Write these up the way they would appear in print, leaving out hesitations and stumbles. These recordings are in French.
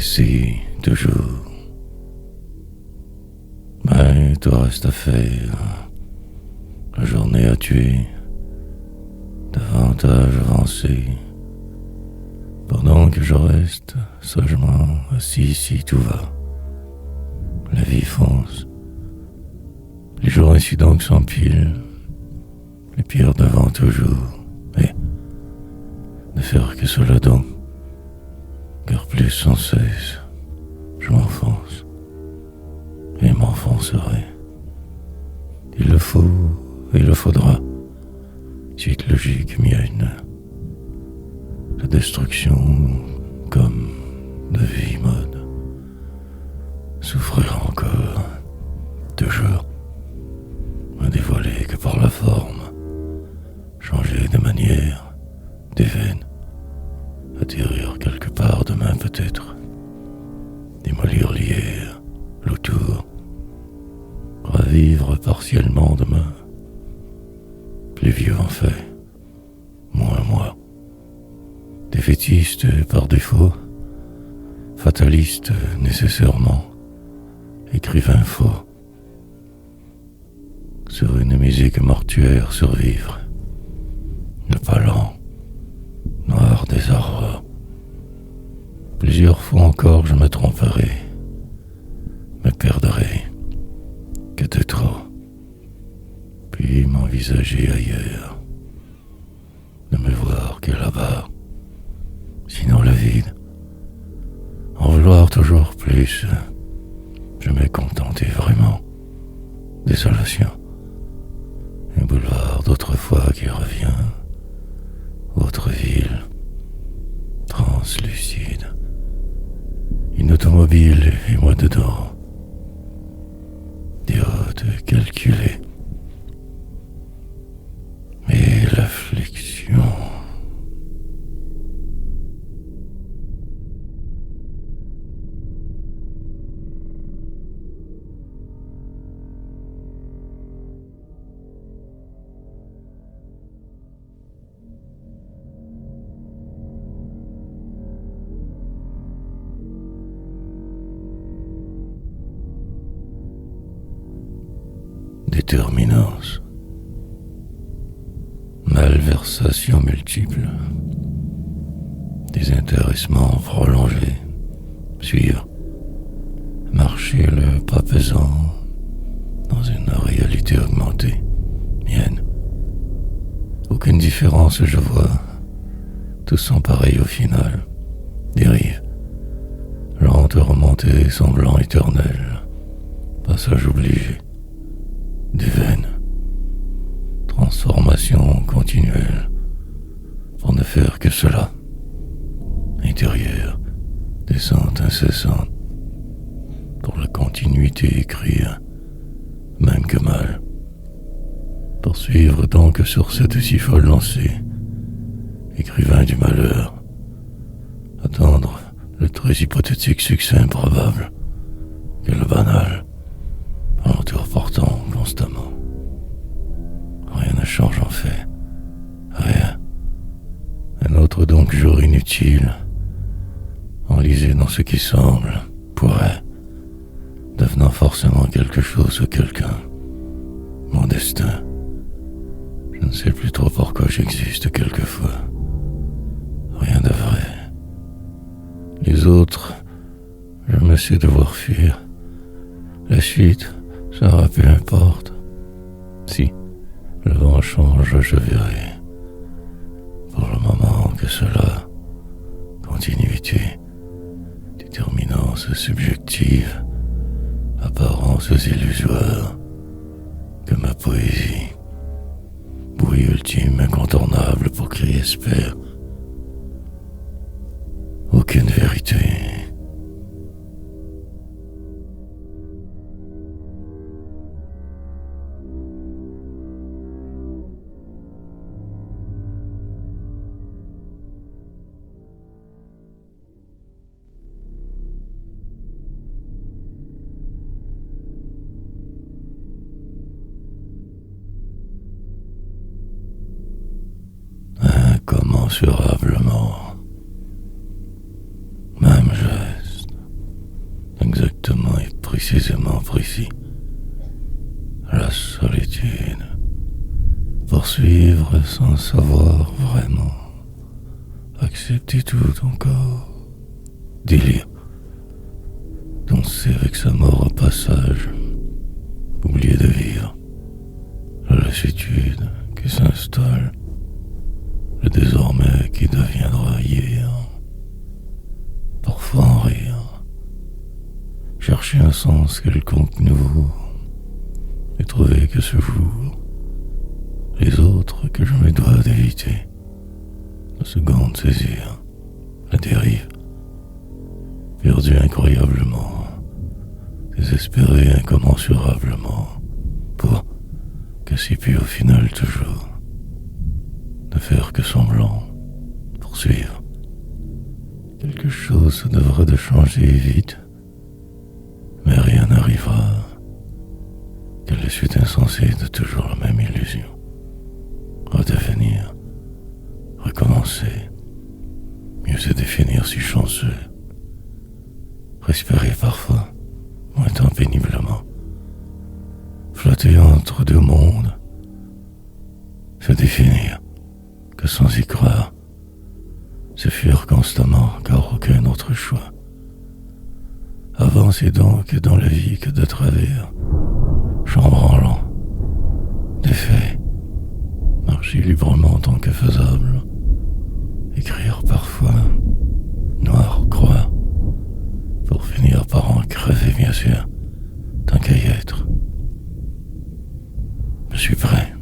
ici, toujours. Mais tout reste à faire. La journée à tuer. Davantage avancé. Pendant que je reste sagement assis ici, tout va. La vie fonce. Les jours ainsi donc s'empilent. Les pires devant toujours. Et ne faire que cela donc. Car plus sans cesse, je m'enfonce. Et m'enfoncerai. Il le faut, et il le faudra. Suite logique mienne. La destruction comme de vie mode. Souffrir encore, toujours. Me dévoiler que par la forme. Changer de manière, des veines. Atterrir quelque part demain peut-être. Démolir l'hier, l'autour. Revivre partiellement demain. Plus vieux en fait, moins moi. Défaitiste par défaut, fataliste nécessairement, écrivain faux. Sur une musique mortuaire survivre, le pas lent, noir des arbres. Plusieurs fois encore je me tromperai, me perdrai, que de trop. Puis m'envisager ailleurs, ne me voir que là-bas, sinon le vide. En vouloir toujours plus, je m'ai contenté vraiment. Désolation, un boulevard d'autrefois qui revient, autre ville, translucide, une automobile et moi dedans, des hôtes calculés. Mais l'affliction. Déterminance. Malversations multiples. Désintéressement prolongé. Suivre. Marcher le pas pesant dans une réalité augmentée. Mienne. Aucune différence je vois. Tous sont pareils au final. Dérive. Lente remontée semblant éternelle. Passage obligé. Des veines. Transformation continuelle, pour ne faire que cela. Intérieur, descente incessante, pour la continuité écrire, même que mal. Poursuivre donc sur cette si folle lancée, écrivain du malheur. Attendre le très hypothétique succès improbable, que le banal, alentour portant constamment. Rien ne change en fait. Rien. Un autre donc jour inutile, enlisé dans ce qui semble, pourrait, devenant forcément quelque chose ou quelqu'un. Mon destin. Je ne sais plus trop pourquoi j'existe quelquefois. Rien de vrai. Les autres, je me sais devoir fuir. La suite, ça peu importe. Si le vent change, je verrai. Pour le moment que cela, continuité, déterminance subjective, apparences illusoires, que ma poésie, bruit ultime incontournable pour qui espère. Aucune vérité. Incommensurablement. Même geste, précisément précis. La solitude. Poursuivre sans savoir vraiment. Accepter tout encore. Délire. Danser avec sa mort au passage. Oublier de vivre. La lassitude qui s'installe. Le désormais qui deviendra hier. Parfois en rire. Chercher un sens quelconque nouveau. Et trouver que ce jour, les autres que je me dois d'éviter, la seconde saisir, la dérive, perdu incroyablement, désespéré incommensurablement, pour que si puis au final toujours, ne faire que semblant, poursuivre. Quelque chose devrait de changer vite, mais rien n'arrivera. Quelle est la suite insensée de toujours la même illusion. Redevenir, recommencer, mieux se définir si chanceux. Respirer parfois, moins tant péniblement. Flotter entre deux mondes. Se définir, que sans y croire. Se fuir constamment, car aucun autre choix. Avancer donc dans la vie que de travers. Chambranlant, défait, marcher librement tant que faisable, écrire parfois, noir croire, pour finir par en crever bien sûr, tant qu'à y être. Je suis prêt.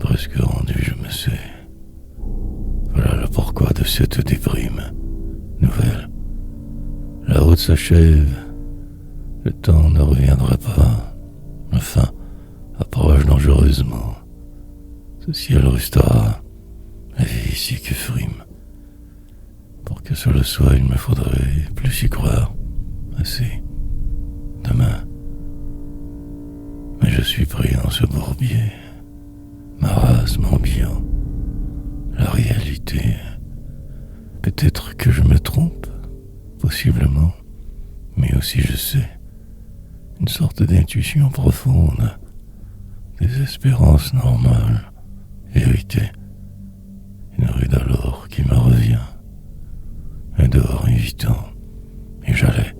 Presque rendu, je me sais. Voilà le pourquoi de cette déprime nouvelle. La route s'achève, le temps ne reviendra pas. La fin approche dangereusement. Ce ciel restera, la vie ici que frime. Pour que ce le soit, il me faudrait plus y croire. Assez. Demain. Mais je suis pris dans ce bourbier. Marasme ambiant, la réalité. Peut-être que je me trompe, possiblement, mais aussi je sais, une sorte d'intuition profonde, des espérances normales, héritées, une ride alors qui me revient, un dehors évitant, et j'allais,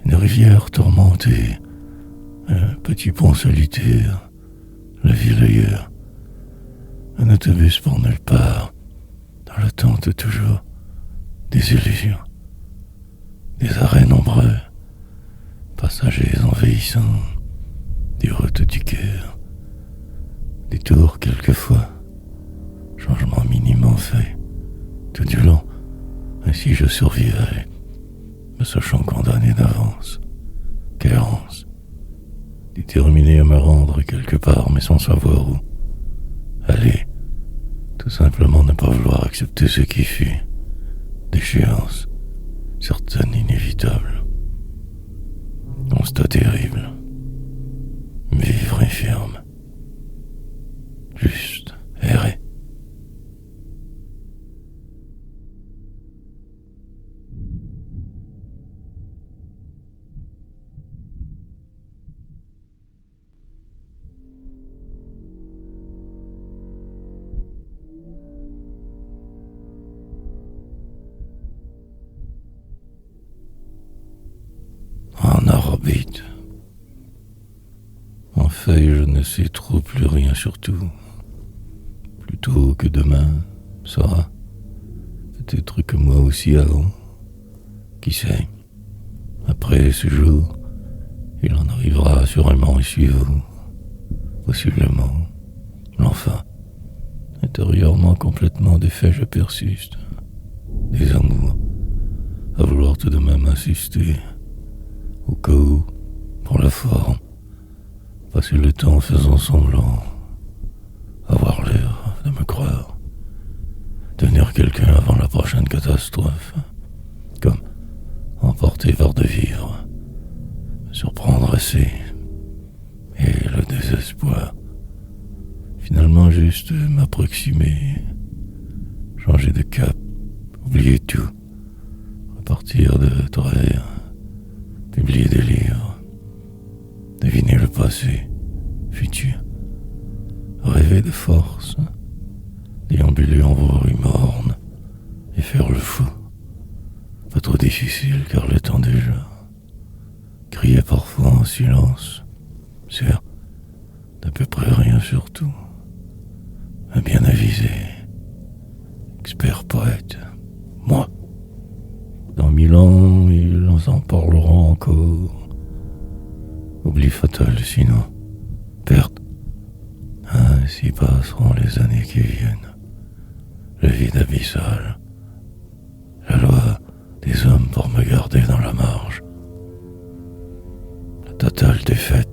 une rivière tourmentée, un petit pont solitaire, la ville ailleurs, un autobus pour nulle part, dans l'attente toujours, des illusions, des arrêts nombreux, passagers envahissants, des routes du cœur, des tours quelquefois, changements minimement faits, tout du long, ainsi je survivrai, me sachant condamné d'avance, qu'errance, déterminé à me rendre quelque part mais sans savoir où. Aller, tout simplement ne pas vouloir accepter ce qui fut, d'échéance, certaine inévitable. Constat terrible, vivre infirme, juste errer. En orbite. En fait, je ne sais trop plus rien surtout. Plutôt que demain sera. Peut-être que moi aussi avant. Qui sait. Après ce jour, il en arrivera assurément un suivant. Possiblement. L'enfant. Intérieurement complètement défait, je persiste. Des amours. À vouloir tout de même insister. Au cas où, pour la forme, pas passer le temps en faisant semblant, avoir l'air de me croire, devenir quelqu'un avant la prochaine catastrophe, comme emporté par de vivre, me surprendre assez, et le désespoir. Finalement juste m'approximer, changer de cap, oublier tout, repartir de travers, publier des livres, deviner le passé, futur, rêver de force, déambuler en voie morne et faire le fou. Pas trop difficile car le temps déjà, crier parfois en silence, sûr d'à peu près rien surtout, un bien avisé, expert poète, moi. Dans 1000 ans, ils en parleront encore. Oubli fatal sinon, perte. Ainsi passeront les années qui viennent. Le vide abyssal. La loi des hommes pour me garder dans la marge. La totale défaite.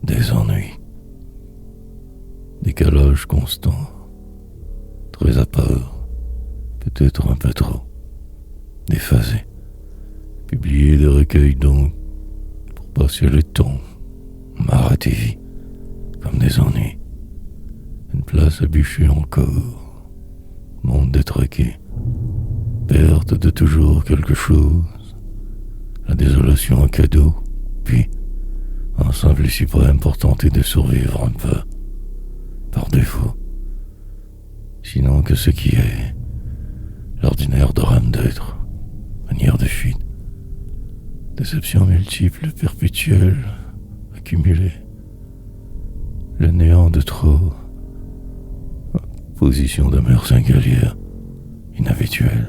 Des ennuis, décalage constant, très à part, peut-être un peu trop, déphasé, publier des recueils donc, pour passer le temps, m'arrêter vie, comme des ennuis, une place à bûcher encore, monde détraqué, perte de toujours quelque chose, la désolation en cadeau, puis ensemble suprême pour tenter de survivre un peu, par défaut. Sinon que ce qui est, l'ordinaire drame d'être, manière de fuite, déception multiple, perpétuelle, accumulée, le néant de trop, position de demeure singulière, inhabituelle,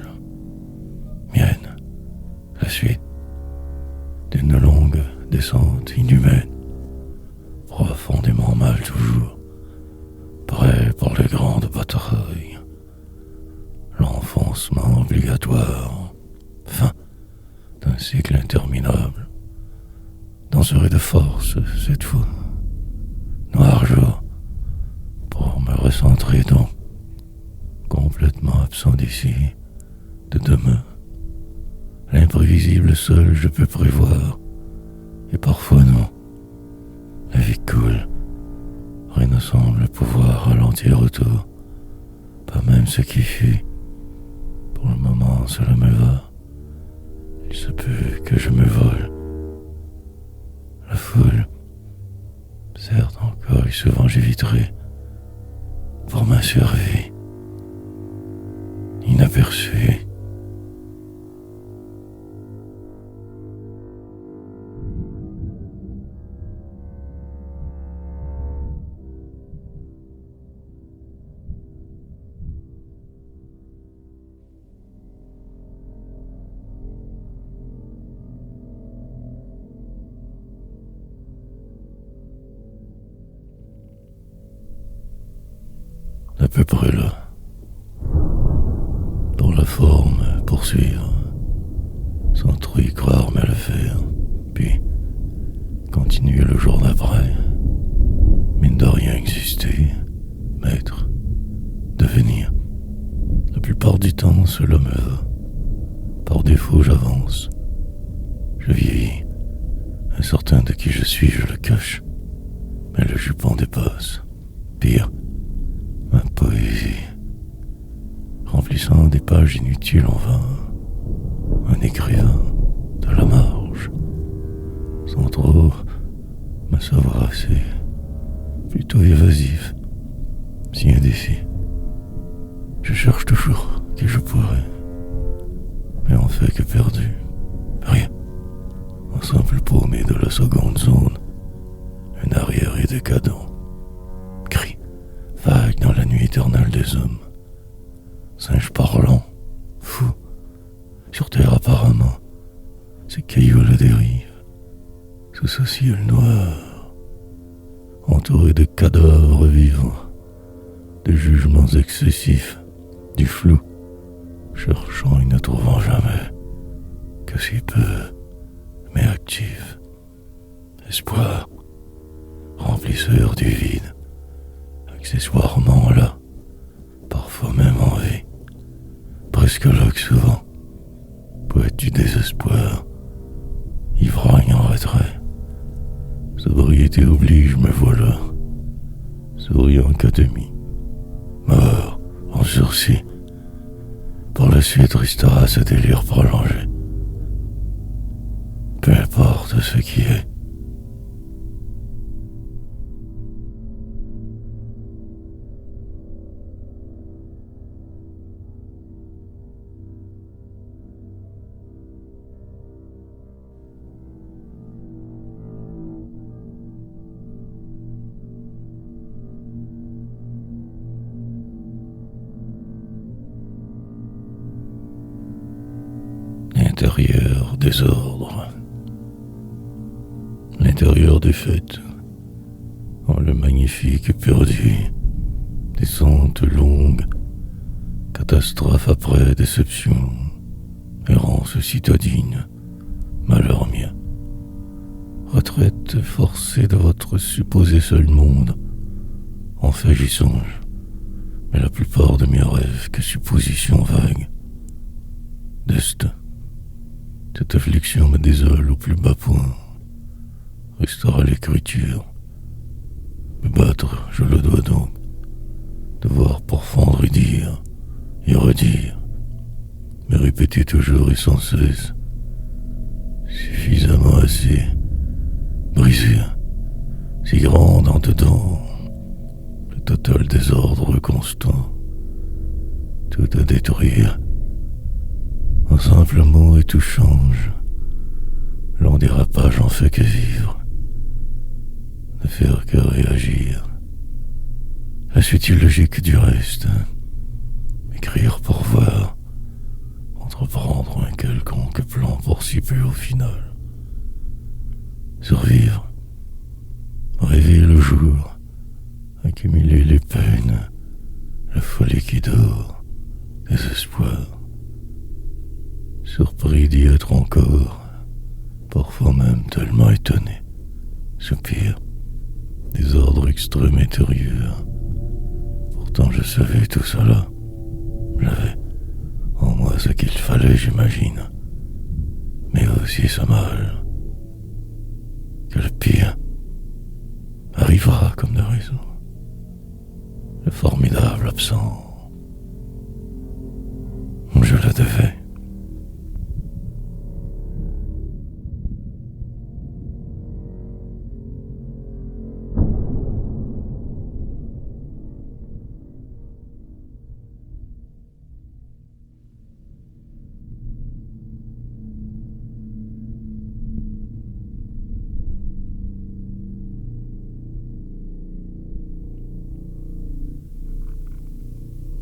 mienne, la suite d'une longue descente inhumaine, profondément mal toujours, prêt pour les grandes batailles, l'enfoncement obligatoire, fin d'un cycle interminable, danserai de force cette fois, noir jour, pour me recentrer donc, complètement absent d'ici, de demain, l'imprévisible seul je peux prévoir, et parfois non. La vie coule. Rien ne semble pouvoir ralentir autour. Pas même ce qui fut. Pour le moment, cela me va. Il se peut que je me vole. La foule. Certes encore et souvent j'éviterai. Pour m'assurer. Inaperçu. À peu près là. Dans la forme, poursuivre, sans trop y croire mais le faire, puis continuer le jour d'après, mine de rien exister, maître, devenir. La plupart du temps, cela me va. Par défaut, j'avance. Je vieillis. Incertain de qui je suis, je le cache. Mais le jupon dépasse. Pire, ma poésie, remplissant des pages inutiles en vain, un écrivain de la marge, sans trop me savoir assez, plutôt évasif, si indécis. Je cherche toujours qui je pourrais, mais en fait que perdu, rien, un simple paumé de la seconde zone, un arriéré décadent, cri vague dans la nuit éternelle des des hommes. Singe parlant, fou, sur terre apparemment, ces cailloux à la dérive, sous ce ciel noir, entouré de cadavres vivants, de jugements excessifs, du flou, cherchant et ne trouvant jamais que si peu, mais actif. Espoir, remplisseur du vide, accessoirement là, parfois même en vie, presque là que souvent, poète du désespoir, ivrogne en retrait. Sobriété oblige, me voilà, souriant qu'à demi, mort en sursis. Par la suite restera ce délire prolongé. Peu importe ce qui est. L'intérieur désordre. L'intérieur défaite. En le magnifique perdu. Descente longue. Catastrophe après déception. Errance citadine. Malheur mien. Retraite forcée de votre supposé seul monde. En fait j'y songe. Mais la plupart de mes rêves que suppositions vagues. Destin. Cette affliction me désole au plus bas point. Restera l'écriture. Me battre, je le dois donc. Devoir pourfendre et dire, et redire. Me répéter toujours et sans cesse. Suffisamment assez. Brisé. Si grande en dedans. Le total désordre constant. Tout à détruire. Un simple mot et tout change. L'endérapage en fait que vivre. Ne faire que réagir. La suite illogique du reste. Écrire pour voir. Entreprendre un quelconque plan pour si peu au final. Survivre. Rêver le jour. Accumuler les peines. La folie qui dort. Désespoir. Surpris d'y être encore, parfois même tellement étonné. Soupir, désordre extrême intérieur. Pourtant je savais tout cela. J'avais en moi ce qu'il fallait, j'imagine. Mais aussi ce mal. Que le pire arrivera comme de raison. Le formidable absent. Je le devais.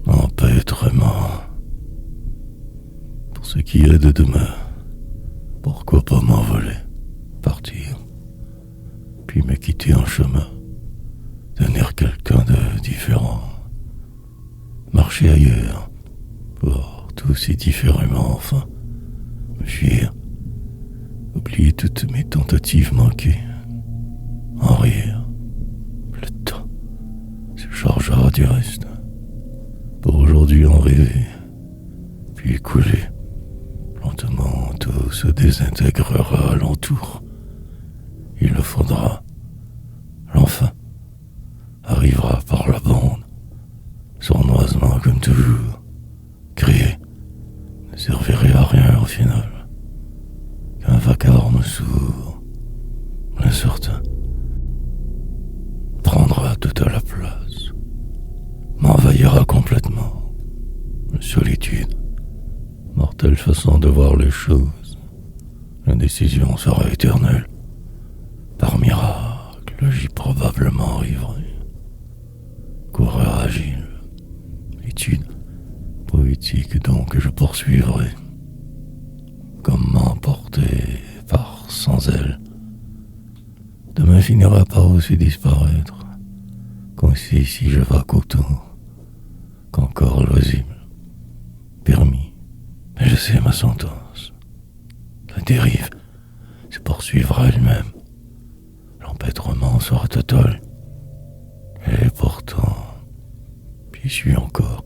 Empêtrement. Pour ce qui est de demain, pourquoi pas m'envoler, partir, puis me quitter en chemin, devenir quelqu'un de différent, marcher ailleurs, voir tout si différemment enfin, me fuir, oublier toutes mes tentatives manquées, en rire. Le temps se chargera du reste. Pour aujourd'hui en rêver, puis couler. Lentement, tout se désintégrera alentour. Il le faudra. L'enfin arrivera par la bande, sournoisement comme toujours. Crier ne servirait à rien au final. Qu'un vacarme sourd, incertain, prendra toute la place, m'envahira complètement. La solitude, mortelle façon de voir les choses. L'indécision sera éternelle. Par miracle, j'y probablement arriverai. Coureur agile, poursuivrai. Comment emporté par sans elle, demain finira par aussi disparaître, qu'aussi si je vaque autour, qu'encore loisible, permis, mais je sais ma sentence. La dérive se poursuivra elle-même, l'empêtrement sera total, et pourtant, j'y suis encore,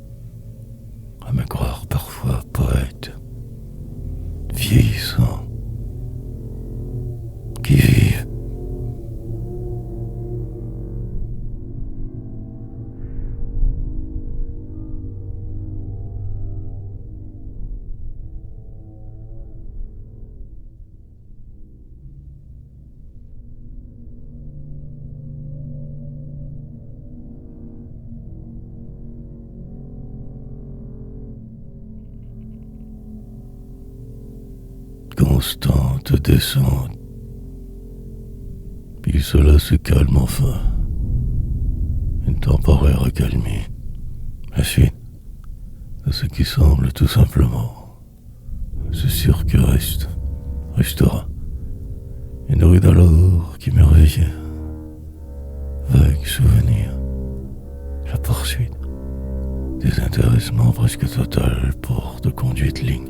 à me croire parfois poète, vieillissant, qui vive. Constante descente, puis cela se calme enfin, une temporaire accalmie, la suite de ce qui semble tout simplement ce cirque restera, une rue d'alors qui me réveillait, vague souvenir, la poursuite, désintéressement presque total pour de conduite ligne,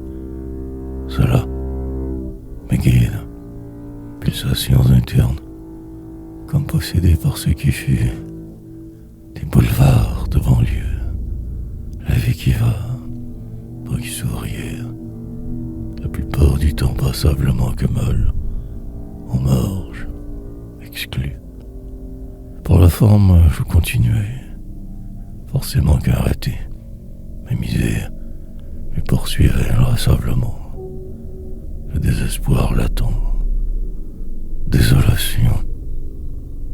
cela me guide, pulsations internes, comme possédé par ce qui fut des boulevards de banlieue, la vie qui va, bruit sourire, la plupart du temps passablement que molle, en marge, exclu. Pour la forme, je continuais, forcément qu'arrêter, mes misères me poursuivaient inlassablement. Le désespoir latent, désolation,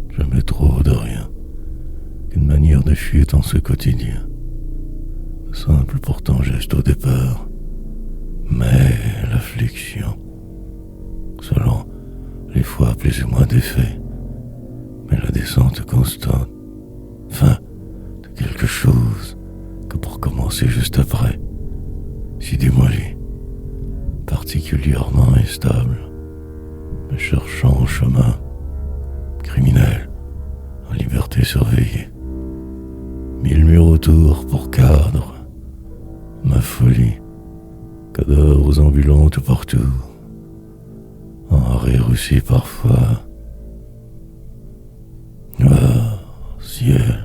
jamais trop de rien, qu'une manière de fuir dans ce quotidien, simple pourtant geste au départ, mais l'affliction, selon les fois plus ou moins d'effet, mais la descente constante, fin de quelque chose que pour commencer juste après, si démoli, particulièrement instable, me cherchant au chemin, criminel, en liberté surveillée. 1000 murs autour pour cadre, ma folie, cadavres ambulants tout partout, en rire aussi parfois. Ah, ciel.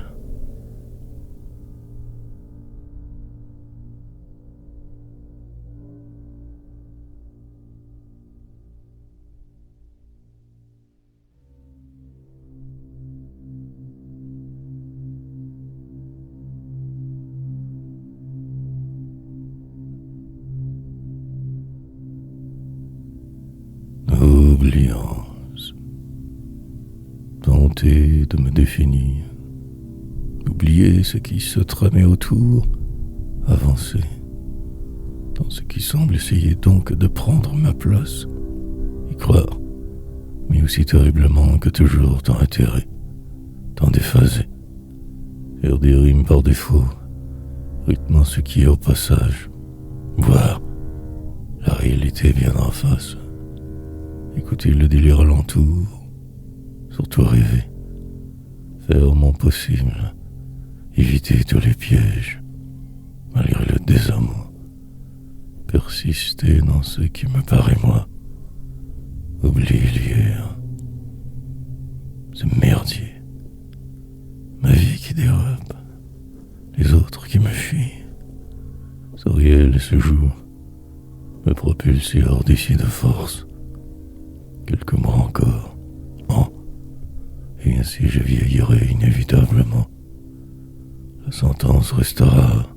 Oubliance, tenter de me définir, oublier ce qui se tramait autour, avancer, dans ce qui semble essayer donc de prendre ma place, y croire, mais aussi terriblement que toujours tant atterré, tant déphasé, faire des rimes par défaut, rythmant ce qui est au passage, voir la réalité bien en face. Écouter le délire alentour, surtout rêver, faire mon possible, éviter tous les pièges, malgré le désamour, persister dans ce qui me paraît moi, oublier l'hier, ce merdier, ma vie qui dérobe, les autres qui me fuient, ce réel ce jour, me propulser hors d'ici de force. Quelques mois encore, et ainsi je vieillirai inévitablement. La sentence restera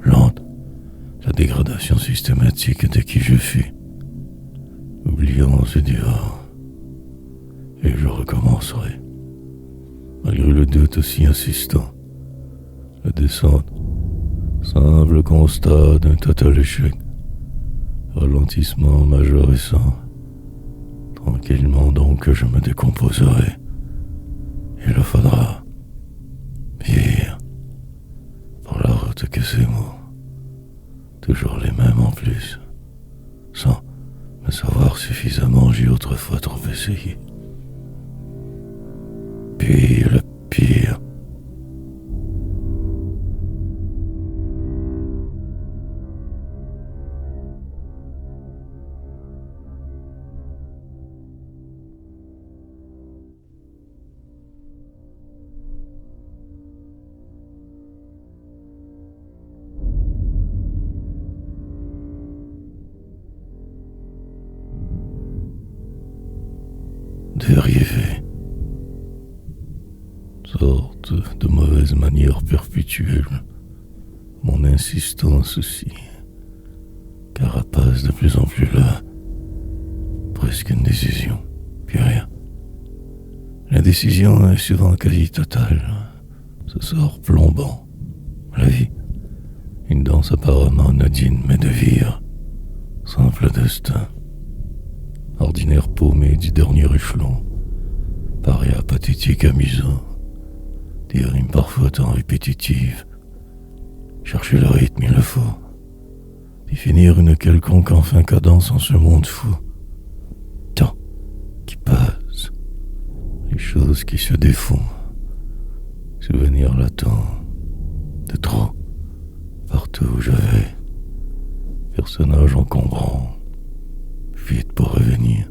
lente, la dégradation systématique de qui je fus. Oubliant ce dehors, et je recommencerai, malgré le doute aussi insistant. La descente, simple constat d'un total échec, ralentissement majorescent. Tranquillement donc je me décomposerai. Il le faudra vieillir pour la route que c'est moi. toujours les mêmes en plus. Sans me savoir suffisamment, j'ai autrefois trop essayé. Puis le pire, dérivé, sorte de mauvaise manière perpétuelle, mon insistance aussi, carapace de plus en plus là, presque une décision, puis rien. La décision est souvent quasi totale, ce sort plombant. La vie, une danse apparemment anodine mais de vire, simple destin, ordinaire paumé du dernier échelon, paria pathétique amusant, des rimes parfois tant répétitives, chercher le rythme il le faut, définir une quelconque enfin cadence en ce monde fou. Temps qui passe, les choses qui se défont, souvenirs latents, de trop, partout où je vais, personnage encombrant, vite pour revenir,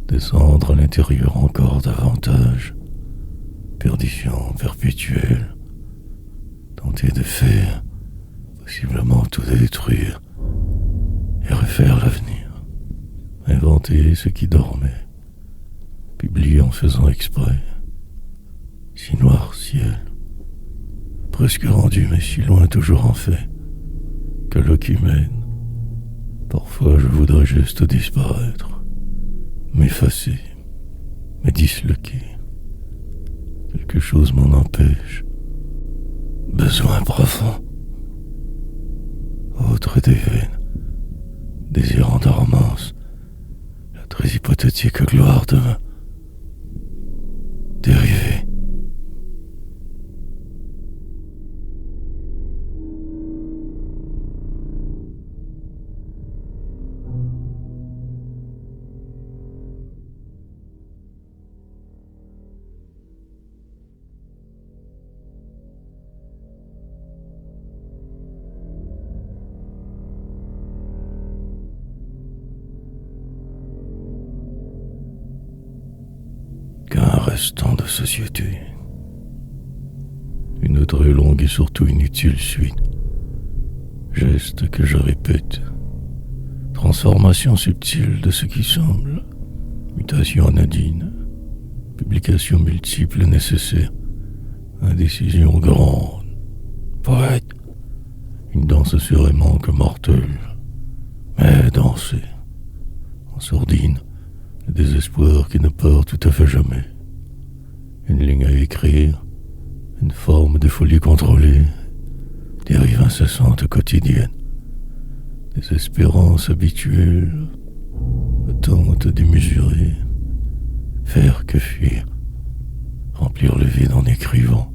descendre à l'intérieur encore davantage, perdition perpétuelle, tenter de faire, possiblement tout détruire, et refaire l'avenir, inventer ce qui dormait, publier en faisant exprès, si noir ciel, presque rendu mais si loin toujours en fait, que l'eau qui mène, parfois je voudrais juste disparaître, m'effacer, me disloquer, quelque chose m'en empêche, besoin profond, autre des veines, désir en dormance, la très hypothétique gloire demain, dérivé. Qu'un restant de société. Une très longue et surtout inutile suite. Gestes que je répète. Transformation subtile de ce qui semble. Mutation anodine. Publication multiple nécessaire. Indécision grande. Poète. Une danse assurément que mortelle. Mais danser. En sourdine. Le désespoir qui ne part tout à fait jamais. Une ligne à écrire, une forme de folie contrôlée, dérive incessante quotidienne, des espérances habituelles, attentes démesurées, faire que fuir, remplir le vide en écrivant,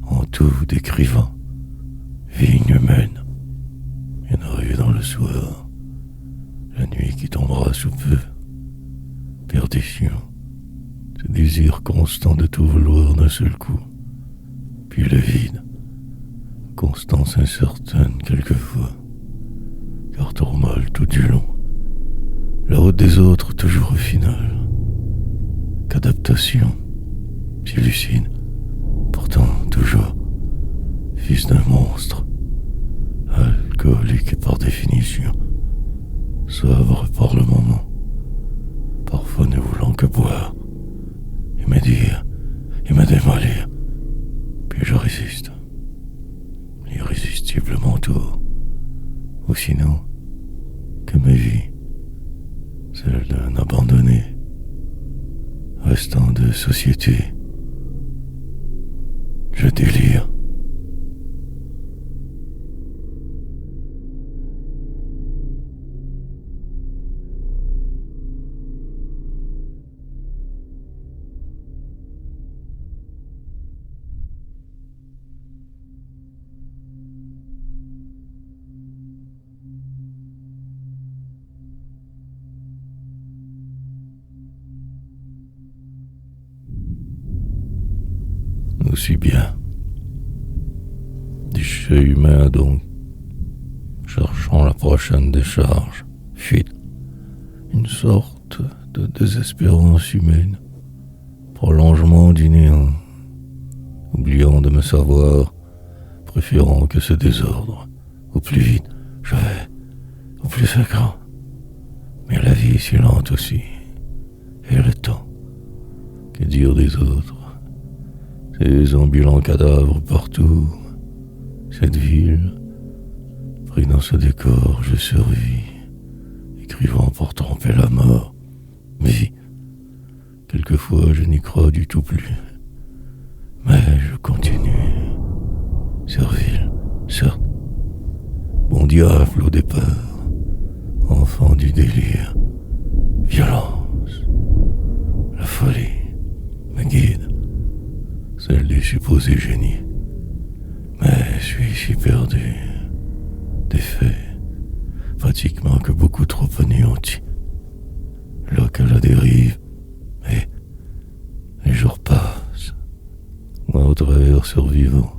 en tout décrivant, vigne humaine, une arrive dans le soir, la nuit qui tombera sous peu, perdition, ce désir constant de tout vouloir d'un seul coup, puis le vide, constance incertaine quelquefois, car mal tout du long, la route des autres toujours au final, qu'adaptation, si lucide, pourtant toujours, fils d'un monstre, alcoolique par définition, sobre par le moment, parfois ne voulant que boire, et me dire, et me démolir, puis je résiste, irrésistiblement tout, ou sinon, que ma vie, celle d'un abandonné, restant de société, je délire. aussi bien. Déchet humain donc, cherchant la prochaine décharge, fuite, une sorte de désespérance humaine, prolongement du néant, oubliant de me savoir, préférant que ce désordre, au plus vite je vais, au plus c'est grand. Mais la vie est si lente aussi, et le temps, que dire des autres, ces ambulants cadavres partout, cette ville, pris dans ce décor, je survis, écrivant pour tromper la mort. Vie, quelquefois je n'y crois du tout plus, mais je continue. Servile, certes, bon diable au départ, enfant du délire, violence, la folie me guide, celle du supposé génie. Mais je suis si perdu, défait, pratiquement que beaucoup trop anéanti. Là qu'à la dérive, et les jours passent, moi au travers survivant,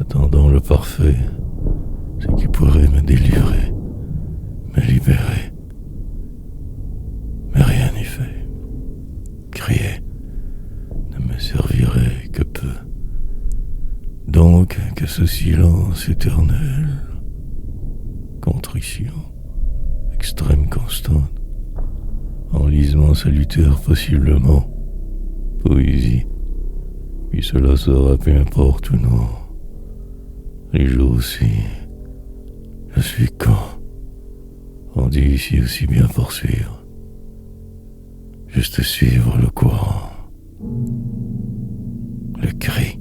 attendant le parfait, ce qui pourrait me délivrer, me libérer. Mais rien n'y fait. Crier ne me servirait que peu. Donc que ce silence éternel, contrition, extrême constante, enlisement salutaire possiblement, poésie, puis cela sera peu importe ou non. Les jours aussi, je suis quand, rendu ici aussi bien poursuivre, juste suivre le courant, le cri.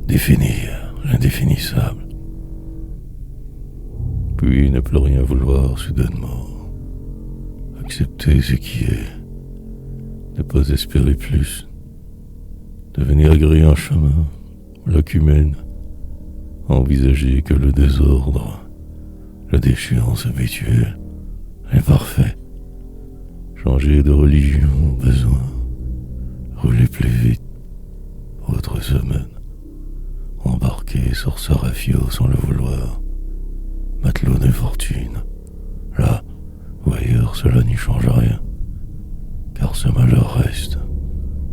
Définir l'indéfinissable, puis ne plus rien vouloir soudainement, accepter ce qui est, ne pas espérer plus, devenir gris en chemin, l'ocumène, envisager que le désordre, la déchéance habituelle, l'imparfait, changer de religion au besoin, rouler plus vite, autre semaine. Embarqué sur ce rafio sans le vouloir, matelot de fortune, là ou ailleurs cela n'y change rien, car ce malheur reste,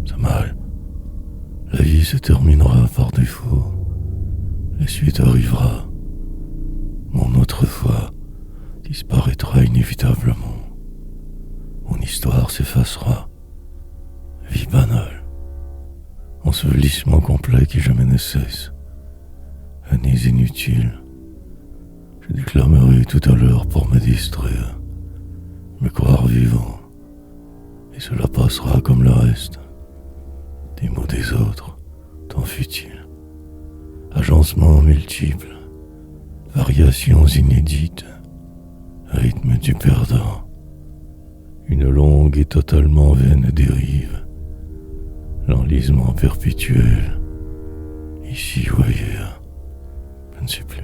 ce mal, la vie se terminera par défaut, la suite arrivera, mon autrefois disparaîtra inévitablement, mon histoire s'effacera, vie banale, ensevelissement complet qui jamais ne cesse, années inutiles. Je déclamerai tout à l'heure pour me distraire, me croire vivant, et cela passera comme le reste. Des mots des autres, tant futiles, agencements multiples, variations inédites, rythme du perdant, une longue et totalement vaine dérive, l'enlisement perpétuel, ici ou ailleurs. Je ne sais plus.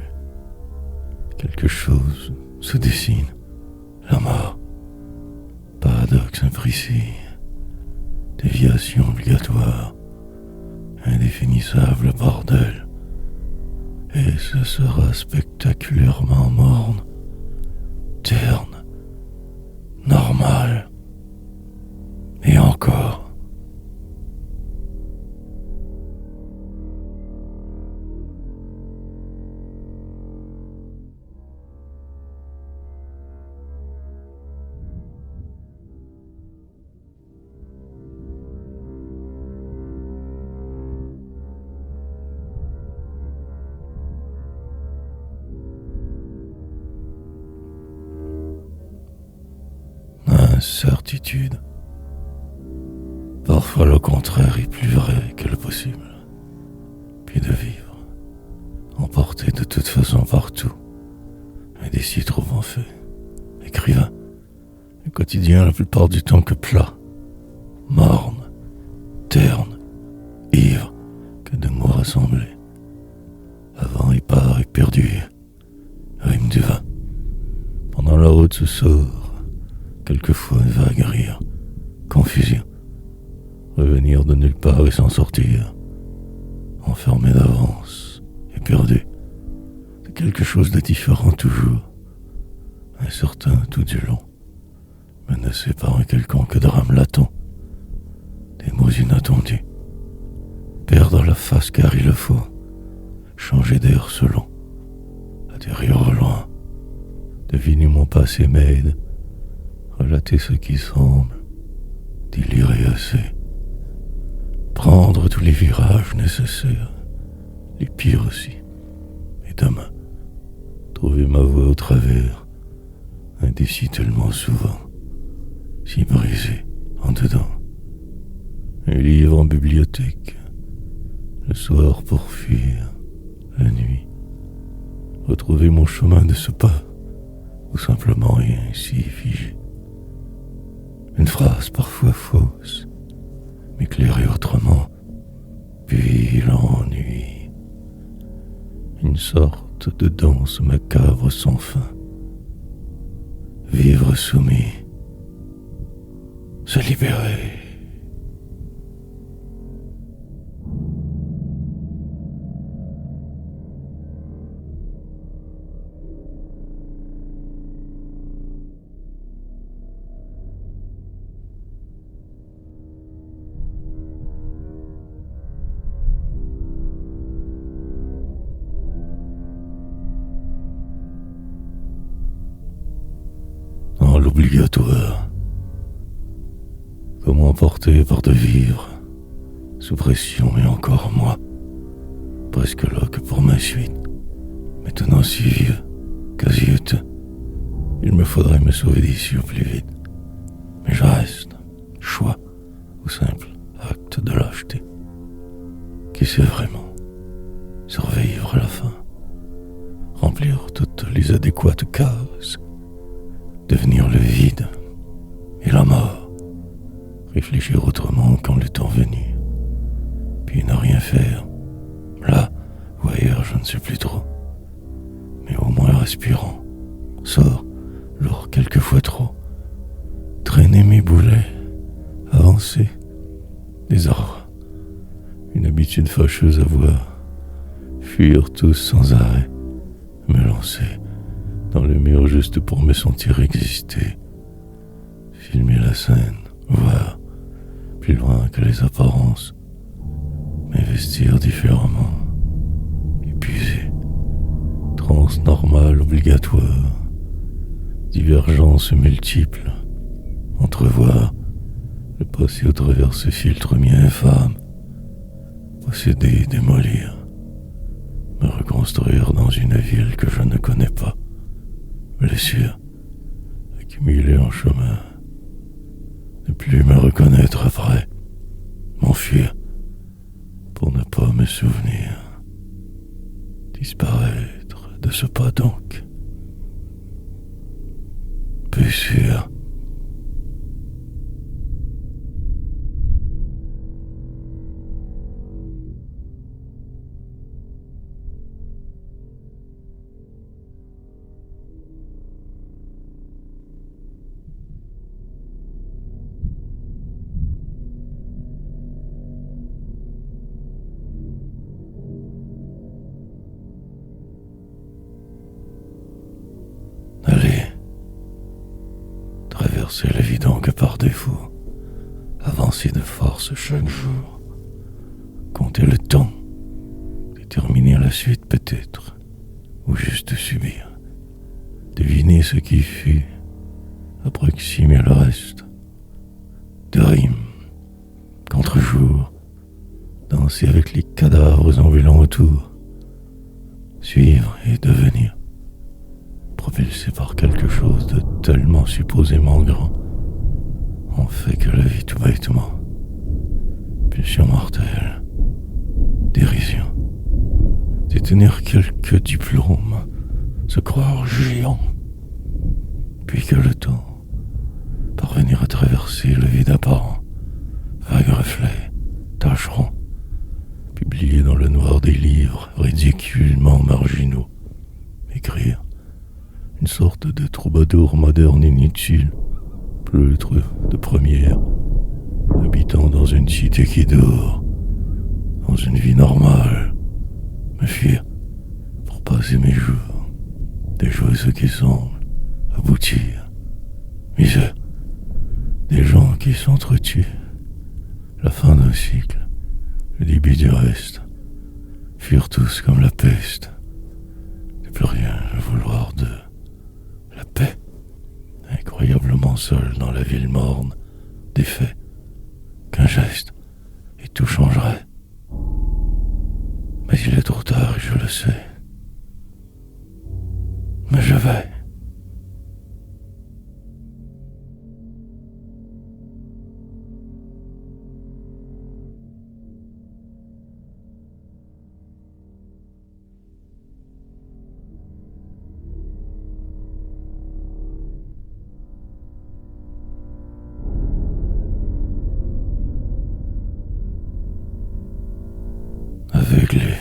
Quelque chose se dessine. La mort. Paradoxe imprécis. Déviation obligatoire. Indéfinissable bordel. Et ce sera spectaculairement morne. Terne. Normal. Et encore. Certitude. Parfois le contraire est plus vrai que le possible. Puis de vivre emporté de toute façon partout, et des si trop en fait, écrivain, le quotidien la plupart du temps que plat, morne, terne, ivre, que de mots rassemblés, avant épars et perdu, rime du vin. Pendant la route se sort, quelquefois un vague rire, confusion, revenir de nulle part et s'en sortir, enfermé d'avance et perdu, de quelque chose de différent toujours, incertain tout du long, menacé par un quelconque drame latent, des mots inattendus, perdre la face car il le faut, changer d'air selon, atterrir au loin, deviner mon passé m'aide, relater ce qui semble, délirer assez, prendre tous les virages nécessaires, les pires aussi, et demain, trouver ma voie au travers, indécis tellement souvent, si brisé en dedans, un livre en bibliothèque, le soir pour fuir, la nuit, retrouver mon chemin de ce pas, ou simplement rien si figé. Une phrase parfois fausse, m'éclairer autrement, puis l'ennui. Une sorte de danse macabre sans fin. Vivre soumis, se libérer. Dans l'obligatoire, comment emporté par de vivre, sous pression et encore moi, presque là que pour ma suite, maintenant si vive, quasi éteint, il me faudrait me sauver d'ici au plus vite, mais je reste, choix ou simple acte de lâcheté. Qui sait vraiment survivre à la fin, remplir toutes les adéquates cases, devenir le vide et la mort, réfléchir autrement quand le temps venu, puis ne rien faire, là ou ailleurs je ne sais plus trop, mais au moins respirant, sort, lourd quelquefois trop, traîner mes boulets, avancer, des arbres, une habitude fâcheuse à voir, fuir tous sans arrêt, me lancer dans le mur juste pour me sentir exister, filmer la scène, voir plus loin que les apparences, m'investir différemment, épuisé, transe normale obligatoire, divergences multiples, entrevoir le passé au travers ce filtre mi infâme, posséder, démolir, me reconstruire dans une ville que je ne connais pas, blessure accumulée en chemin, ne plus me reconnaître après, m'enfuir pour ne pas me souvenir, disparaître de ce pas donc, plus sûr. Allez, traverser l'évident que par défaut, avancer de force chaque jour, compter le temps, déterminer la suite peut-être, ou juste subir, deviner ce qui fut, approximer le reste, de rimes, contre-jour, danser avec les cadavres ambulants autour, suivre et devenir, propulsé par quelque chose de tellement supposément grand, on fait que la vie tout bêtement, pulsion mortelle, dérision, détenir quelques diplômes, se croire géant, puis que le temps, parvenir à traverser le vide apparent, vague reflet, tâcheront, publier dans le noir des livres ridiculement marginaux, écrire une sorte de troubadour moderne inutile, pleutre de première, habitant dans une cité qui dort, dans une vie normale, me fuir pour passer mes jours, déjouer ce qui semble aboutir, misère, des gens qui s'entretuent, la fin d'un cycle, le début du reste, fuir tous comme la peste, ne plus rien à vouloir de la paix, incroyablement seul dans la ville morne, des faits, qu'un geste, et tout changerait. Mais il est trop tard, je le sais. Mais je vais. Aveuglé,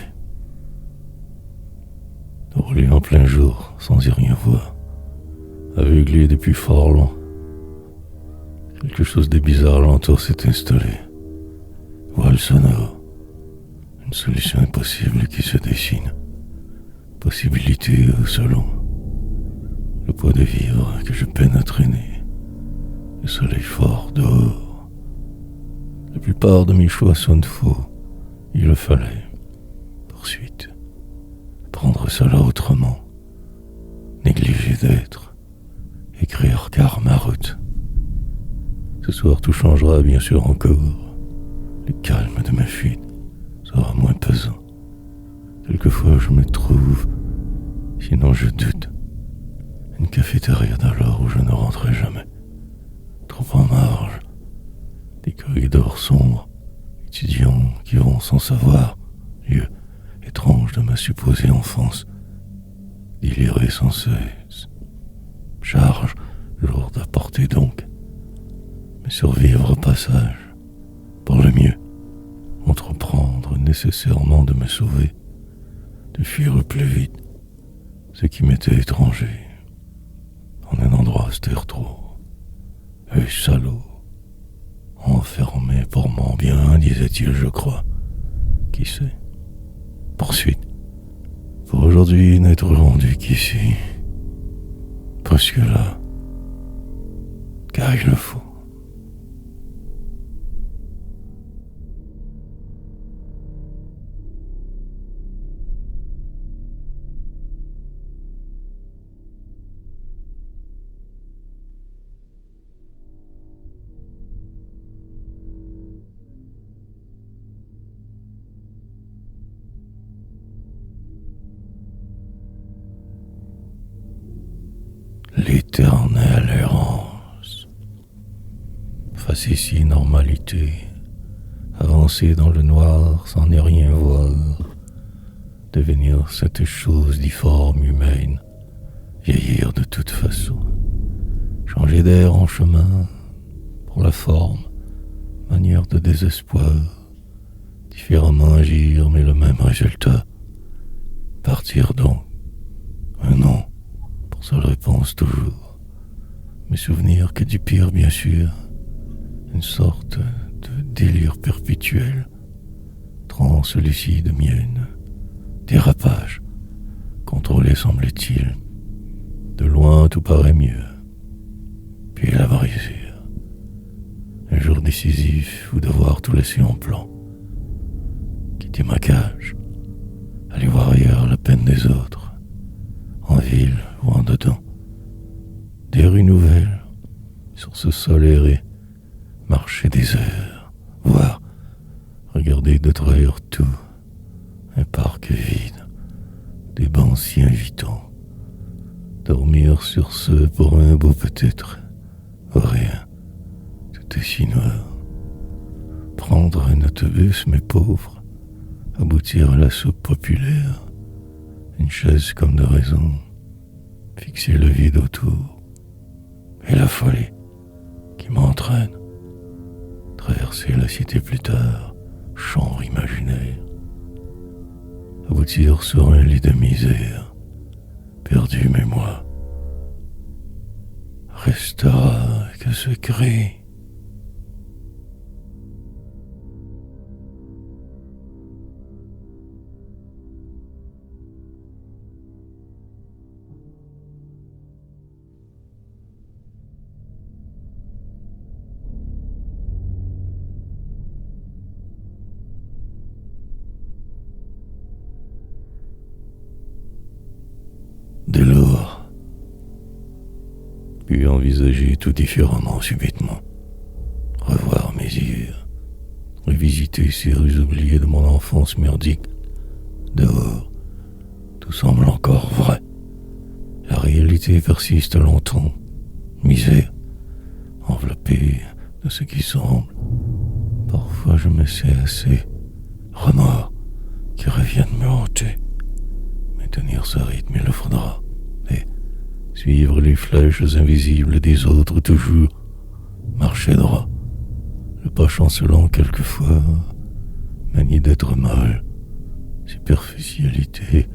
de rouler en plein jour sans y rien voir, aveuglé depuis fort long. Quelque chose de bizarre alentour s'est installé. Voile sonore, une solution impossible qui se dessine. Possibilité selon le poids de vivre que je peine à traîner. Le soleil fort dehors. La plupart de mes choix sonnent faux. Il le fallait. Poursuite. Prendre cela autrement. Négliger d'être. Écrire car ma route. Ce soir tout changera bien sûr encore. Le calme de ma fuite sera moins pesant. Quelquefois je me trouve, sinon je doute, une cafétéria d'alors où je ne rentrais jamais. Trop en marge, des corridors sombres, étudiants qui vont sans savoir, lieu étrange de ma supposée enfance, délirer sans cesse, charge lourde à porter donc, mais survivre au passage, pour le mieux, entreprendre nécessairement de me sauver, de fuir le plus vite ce qui m'était étranger, en un endroit austère trop, et salaud, enfermé pour mon bien, disait-il, je crois. Qui sait? Poursuite. Pour aujourd'hui n'être rendu qu'ici. Presque là. Car il le faut. L'éternelle errance. Face ici, normalité. Avancer dans le noir sans ne rien voir. Devenir cette chose difforme humaine. Vieillir de toute façon. Changer d'air en chemin. Pour la forme. Manière de désespoir. Différemment agir, mais le même résultat. Partir donc. Un non. Seule réponse toujours. Mes souvenirs que du pire, bien sûr. Une sorte de délire perpétuel. Transe lucide mienne. Dérapage. Contrôlé semble-t-il. De loin tout paraît mieux. Puis la brisure. Un jour décisif où devoir tout laisser en plan. Quitter ma cage. Aller voir ailleurs la peine des autres. En ville ou en dedans. Des rues nouvelles, sur ce sol erré, marcher des heures, voir, regarder de travers tout, un parc vide, des bancs si invitants, dormir sur ce pour un beau peut-être, ou rien, tout est si noir, prendre un autobus mais pauvre, aboutir à la soupe populaire, Une chaise comme de raison, fixer le vide autour, et la folie qui m'entraîne, traverser la cité plus tard, chambre imaginaire, aboutir sur un lit de misère, perdu mais moi, restera que ce cri. Dès lors, puis envisager tout différemment subitement, revoir mes yeux, revisiter ces rues oubliées de mon enfance merdique. Dehors, tout semble encore vrai. La réalité persiste longtemps. Misère, enveloppée de ce qui semble. Parfois je me sais assez. Remords qui reviennent me hanter. Mais tenir ce rythme, il le faudra. Et suivre les flèches invisibles des autres toujours. Marcher droit. Le pas chancelant quelquefois. Manie d'être mal. Superficialité.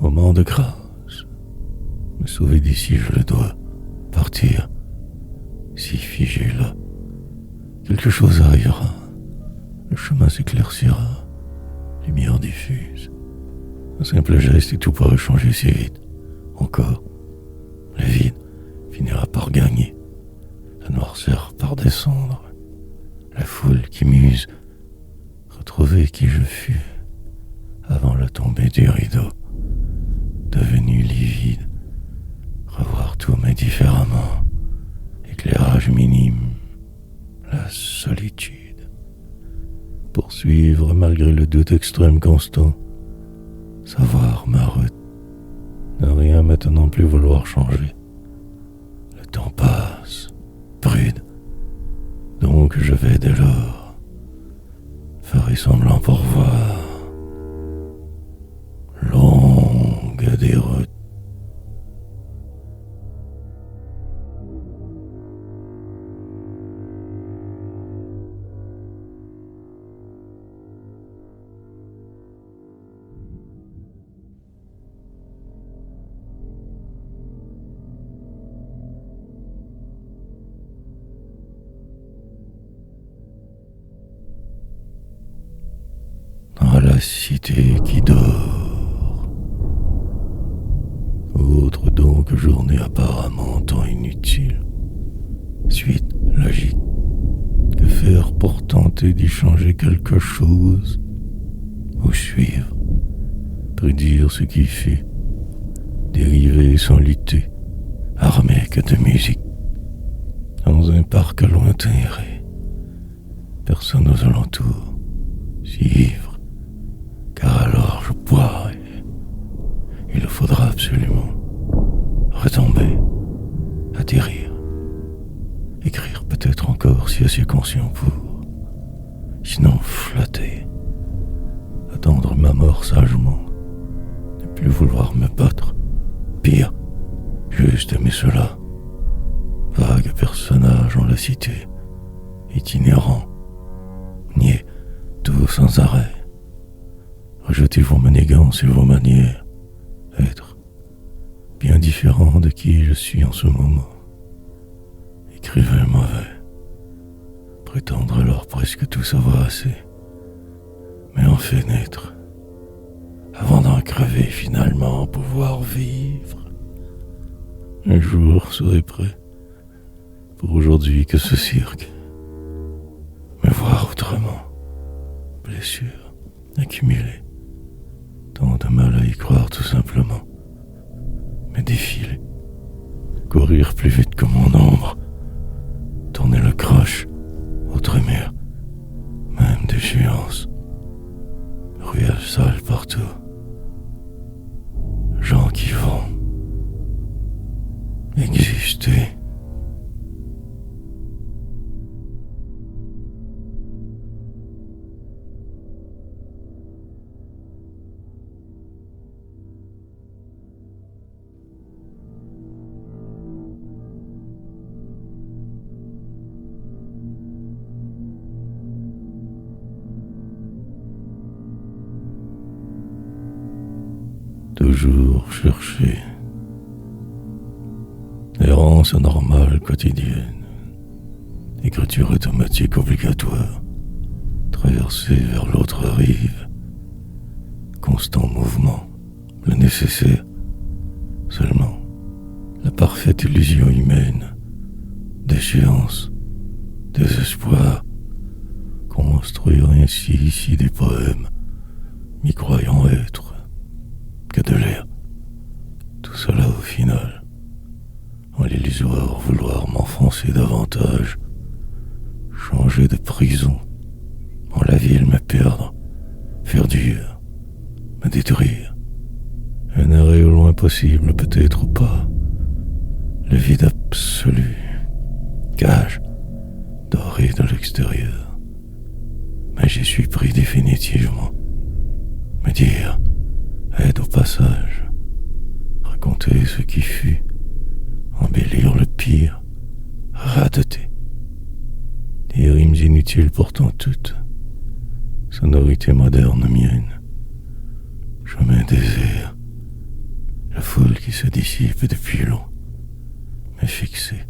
Moment de grâce. Me sauver d'ici, je le dois. Partir. Si figé là. Quelque chose arrivera. Le chemin s'éclaircira. Lumière diffuse. Un simple geste et tout pourrait changer si vite. Encore. Le vide finira par gagner. La noirceur par descendre. La foule qui muse. Retrouver qui je fus avant la tombée du rideau. Devenu livide. Revoir tout mais différemment. Éclairage minime. La solitude. Poursuivre malgré le doute extrême constant. Savoir ma route. Ne rien maintenant plus vouloir changer. Le temps passe. Prude. Donc je vais dès lors. Ferai semblant pour voir. Longue des routes. Dans la cité qui dort. Autre donc journée apparemment tant inutile. Suite logique. Que faire pour tenter d'y changer quelque chose? Ou suivre? Prédire ce qui fut. Dériver sans lutter. Armé que de musique. Dans un parc lointain erré. Personne aux alentours. Si ivre. Car alors je boirai. Il le faudra absolument. Retomber. Atterrir. Écrire peut-être encore si assez conscient pour. Sinon flotter. Attendre ma mort sagement. Ne plus vouloir me battre. Pire. Juste aimer cela. Vague personnage en la cité. Itinérant. Nier tout sans arrêt. Rejeter vos manigances et vos manières. Être bien différent de qui je suis en ce moment. Écrivain mauvais. Prétendre alors presque tout savoir assez. Mais en fait naître. Avant d'en crever finalement pouvoir vivre. Un jour serai prêt. Pour aujourd'hui que ce cirque. Me voir autrement. Blessures accumulées. Tant de mal à y croire tout simplement. Me défiler. Courir plus vite que mon ombre. Tourner le croche. Autre mur. Même déchéance. Ruelles sales partout. Gens qui vont exister. toujours chercher. Errance normale quotidienne. Écriture automatique obligatoire. Traverser vers l'autre rive. Constant mouvement. Le nécessaire. Seulement, la parfaite illusion humaine. Déchéance. Désespoir. Construire ainsi ici des poèmes, m'y croyant être que de l'air. Tout cela au final, en l'illusoire vouloir m'enfoncer davantage, changer de prison, en la ville me perdre, faire dur, me détruire. Un arrêt au loin possible, peut-être ou pas. Le vide absolu, cage, doré de l'extérieur. Mais j'y suis pris définitivement. Me dire, aide au passage, raconter ce qui fut, embellir le pire, radoter. Des rimes inutiles pourtant toutes, sonorité moderne mienne, chemin désert, la foule qui se dissipe depuis long, mais fixée,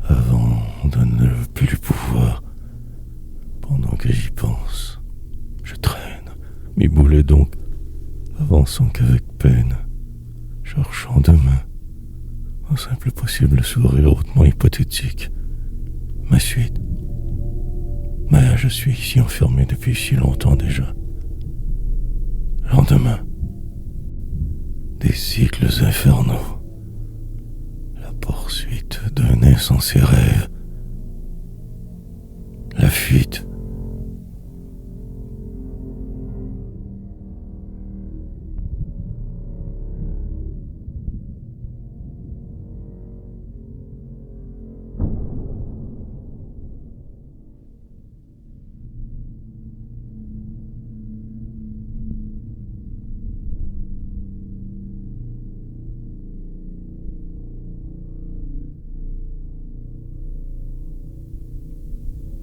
avant de ne plus pouvoir. Pendant que j'y pense, je traîne, mes boulets donc, avançant qu'avec peine, cherchant demain, un simple possible sourire hautement hypothétique, ma suite. Mais je suis ici enfermé depuis si longtemps déjà. Lendemain, des cycles infernaux, la poursuite d'un insensé rêve, la fuite.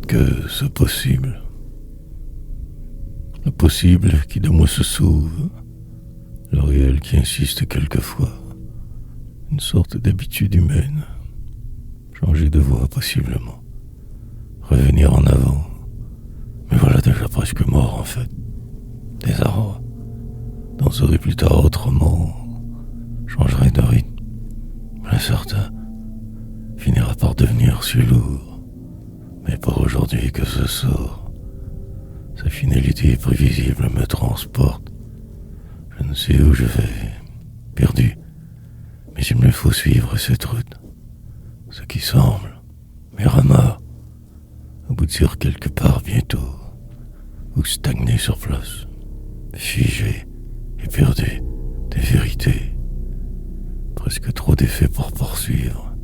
Que ce possible, le possible qui de moi se sauve, le réel qui insiste quelquefois, une sorte d'habitude humaine, changer de voie possiblement, revenir en avant, mais voilà déjà presque mort en fait, désarroi, danserai plus tard autrement, changerai de rythme, mais certain, finira par devenir si lourd. Mais pour aujourd'hui que ce sort, sa finalité prévisible me transporte. Je ne sais où je vais, perdu, mais il me faut suivre cette route. Ce qui semble, Miramar, aboutir quelque part bientôt, ou stagner sur place, figé et perdu des vérités. Presque trop d'effets pour poursuivre,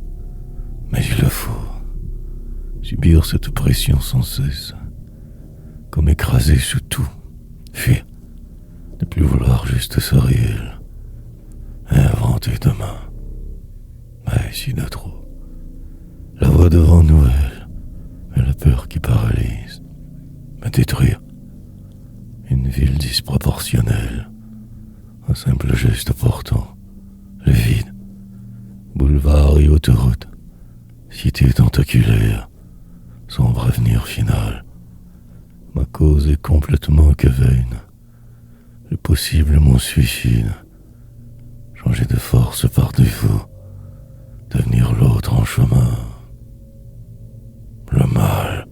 mais il le faut. Subir cette pression sans cesse, comme écrasé sous tout, fuir, ne plus vouloir juste ce réel, inventer demain, mais si de trop, la voix devant nous et la peur qui paralyse, me détruire, une ville disproportionnelle, un simple geste portant, le vide, boulevard et autoroute, cité tentaculaire, sombre avenir final. Ma cause est complètement que vaine. Le possible mon suicide. Changer de force par défaut. Devenir l'autre en chemin. Le mal.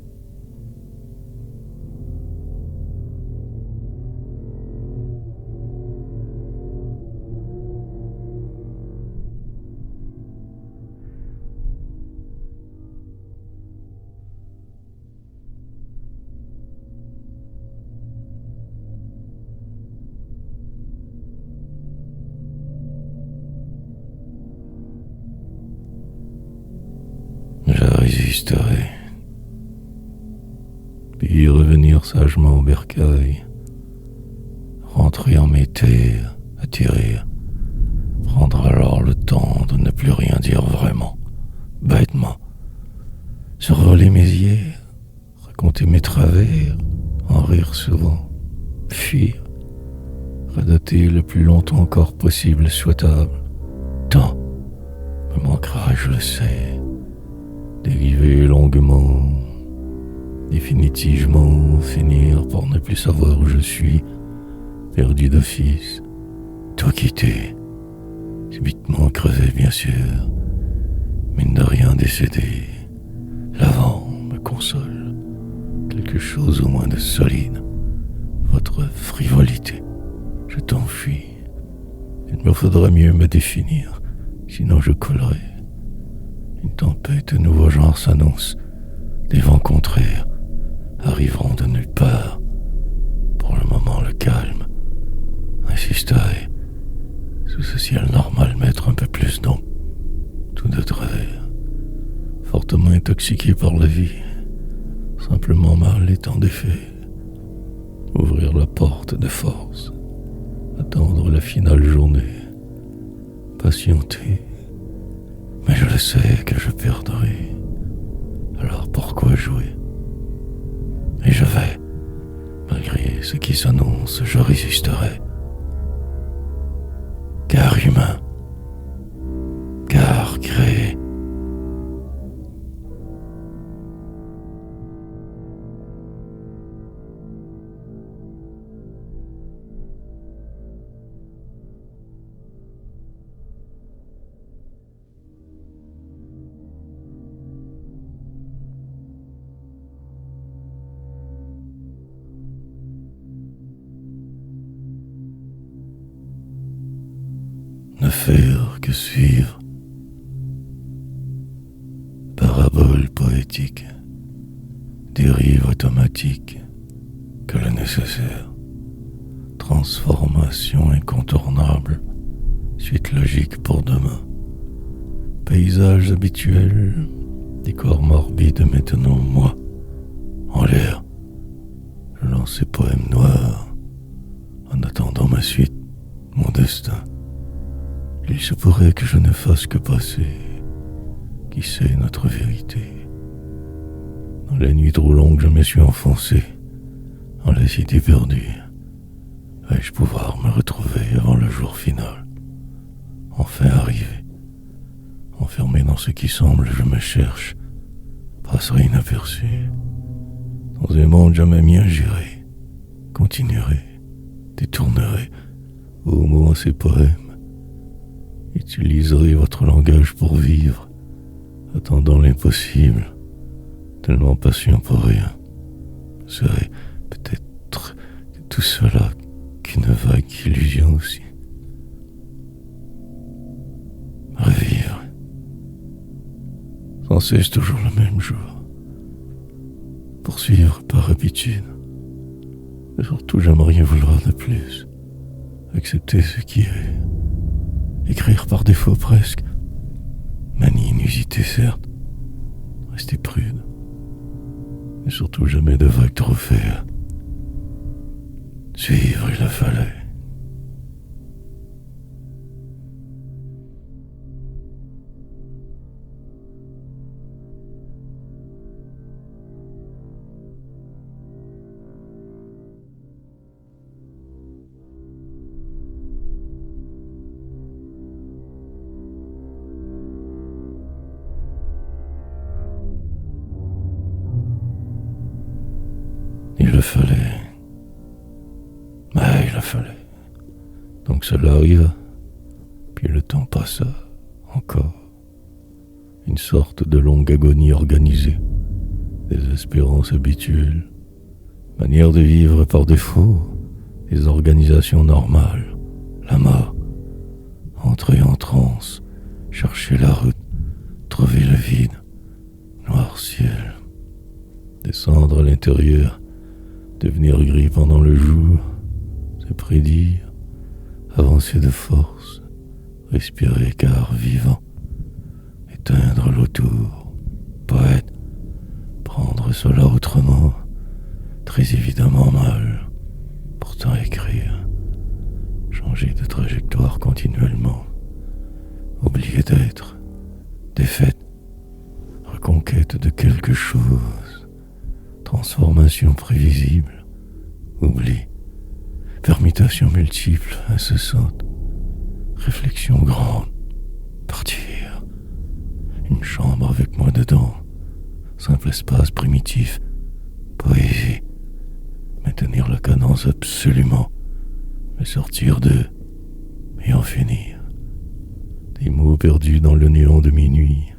Je résisterai, puis revenir sagement au bercail, rentrer en mes terres, atterrir, prendre alors le temps de ne plus rien dire vraiment, bêtement, survoler mes yeux, raconter mes travers, en rire souvent, fuir, dater le plus longtemps encore possible souhaitable. Tant me manquera, je le sais. Dériver longuement, définitivement, finir par ne plus savoir où je suis, perdu d'office, tout quitter, subitement crevé bien sûr, mine de rien décédé. L'avant me console, quelque chose au moins de solide, votre frivolité, je t'enfuis. Il me faudrait mieux me définir, sinon je collerai. Une tempête de nouveau genre s'annonce, des vents contraires arriveront de nulle part. Pour le moment, le calme. Insisterai, sous ce ciel normal, mettre un peu plus d'ombre. Tout de travers, fortement intoxiqué par la vie, simplement mal étant défait. Ouvrir la porte de force, attendre la finale journée, patienter. Mais je le sais que je perdrai. Alors pourquoi jouer? Et je vais, malgré ce qui s'annonce, je résisterai. Car humain, car créé. Ne faire que suivre. Parabole poétique, dérive automatique, que le nécessaire, transformation incontournable, suite logique pour demain, paysage habituel, décor morbide maintenant moi, en l'air, je lance ces poèmes noirs, en attendant ma suite, mon destin. Il se pourrait que je ne fasse que passer. Qui sait notre vérité? Dans la nuit trop longue, je me suis enfoncé en la cité perdue. Vais-je pouvoir me retrouver avant le jour final? Enfin arrivé, enfermé dans ce qui semble, je me cherche, passerai inaperçu. Dans un monde jamais mien, j'irai, continuerai, détournerai aux mots ces poèmes. Utiliserez votre langage pour vivre, attendant l'impossible, tellement patient pour rien. Serait peut-être tout cela qu'une vague illusion aussi. Revivre, sans cesse toujours le même jour. Poursuivre par habitude, et surtout jamais rien vouloir de plus. Accepter ce qui est. Écrire par défaut presque. Manie inusitée certes. Rester prude. Et surtout jamais de vagues trop faire. Suivre il le fallait. Il le fallait. Mais il le fallait. Donc cela arriva. Puis le temps passa. Encore. Une sorte de longue agonie organisée. Des espérances habituelles. Manière de vivre par défaut. Des organisations normales. La mort. Entrer en transe. Chercher la route. Trouver le vide. Noir ciel. Descendre à l'intérieur. Devenir gris pendant le jour, se prédire, avancer de force, respirer car vivant, éteindre l'autour, poète, prendre cela autrement, très évidemment mal, pourtant écrire, changer de trajectoire continuellement, oublier d'être, défaite, reconquête de quelque chose, transformation prévisible, oubli, permutations multiples, incessantes, réflexions grandes, partir, une chambre avec moi dedans, simple espace primitif, poésie, maintenir la cadence absolument, mais sortir d'eux et en finir. Des mots perdus dans le néant de minuit,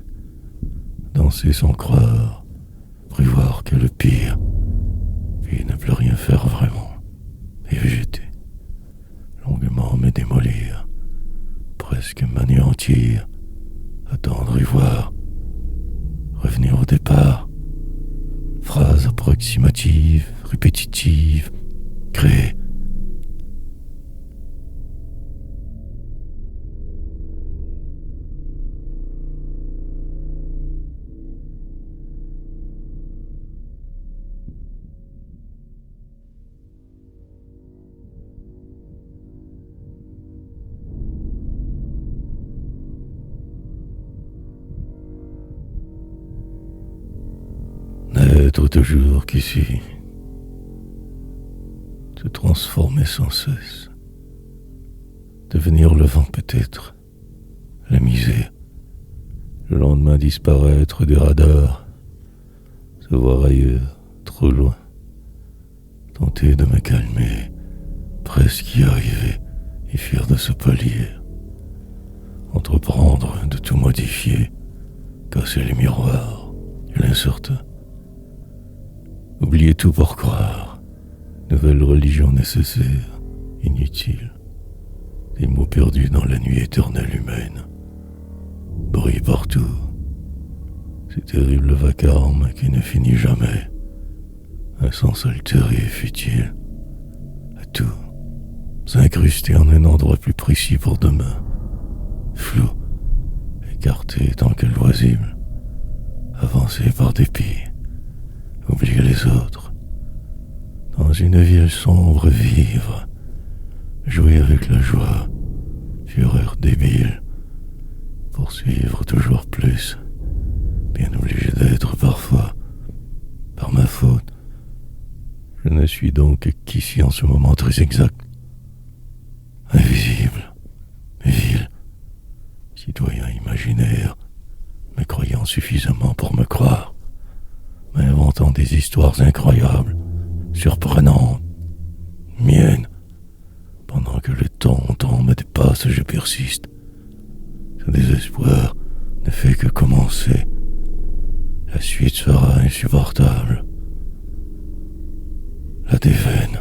danser sans croire, prévoir que le pire, puis ne plus rien faire vraiment, et végéter, longuement me démolir, presque m'anéantir, attendre et voir, revenir au départ, phrases approximatives, répétitives, créer. Naître toujours qu'ici, se transformer sans cesse, devenir le vent peut-être, la misère, le lendemain disparaître des radars, se voir ailleurs, trop loin, tenter de me calmer, presque y arriver et fier de ce palier, entreprendre de tout modifier, casser les miroirs et l'incertain. Oublier tout pour croire, nouvelle religion nécessaire, inutile, des mots perdus dans la nuit éternelle humaine, bruit partout, ce terrible vacarme qui ne finit jamais, un sens altéré et futile, à tout, s'incruster en un endroit plus précis pour demain, flou, écarté tant que loisible, avancer par dépit, oublier les autres, dans une ville sombre vivre, jouer avec la joie, fureur débile, poursuivre toujours plus, bien obligé d'être parfois, par ma faute. Je ne suis donc qu'ici en ce moment très exact, invisible, vil, citoyen imaginaire, me croyant suffisamment pour me croire, m'inventant des histoires incroyables, surprenantes, miennes. Pendant que le temps me dépasse, je persiste. Ce désespoir ne fait que commencer. La suite sera insupportable. La déveine.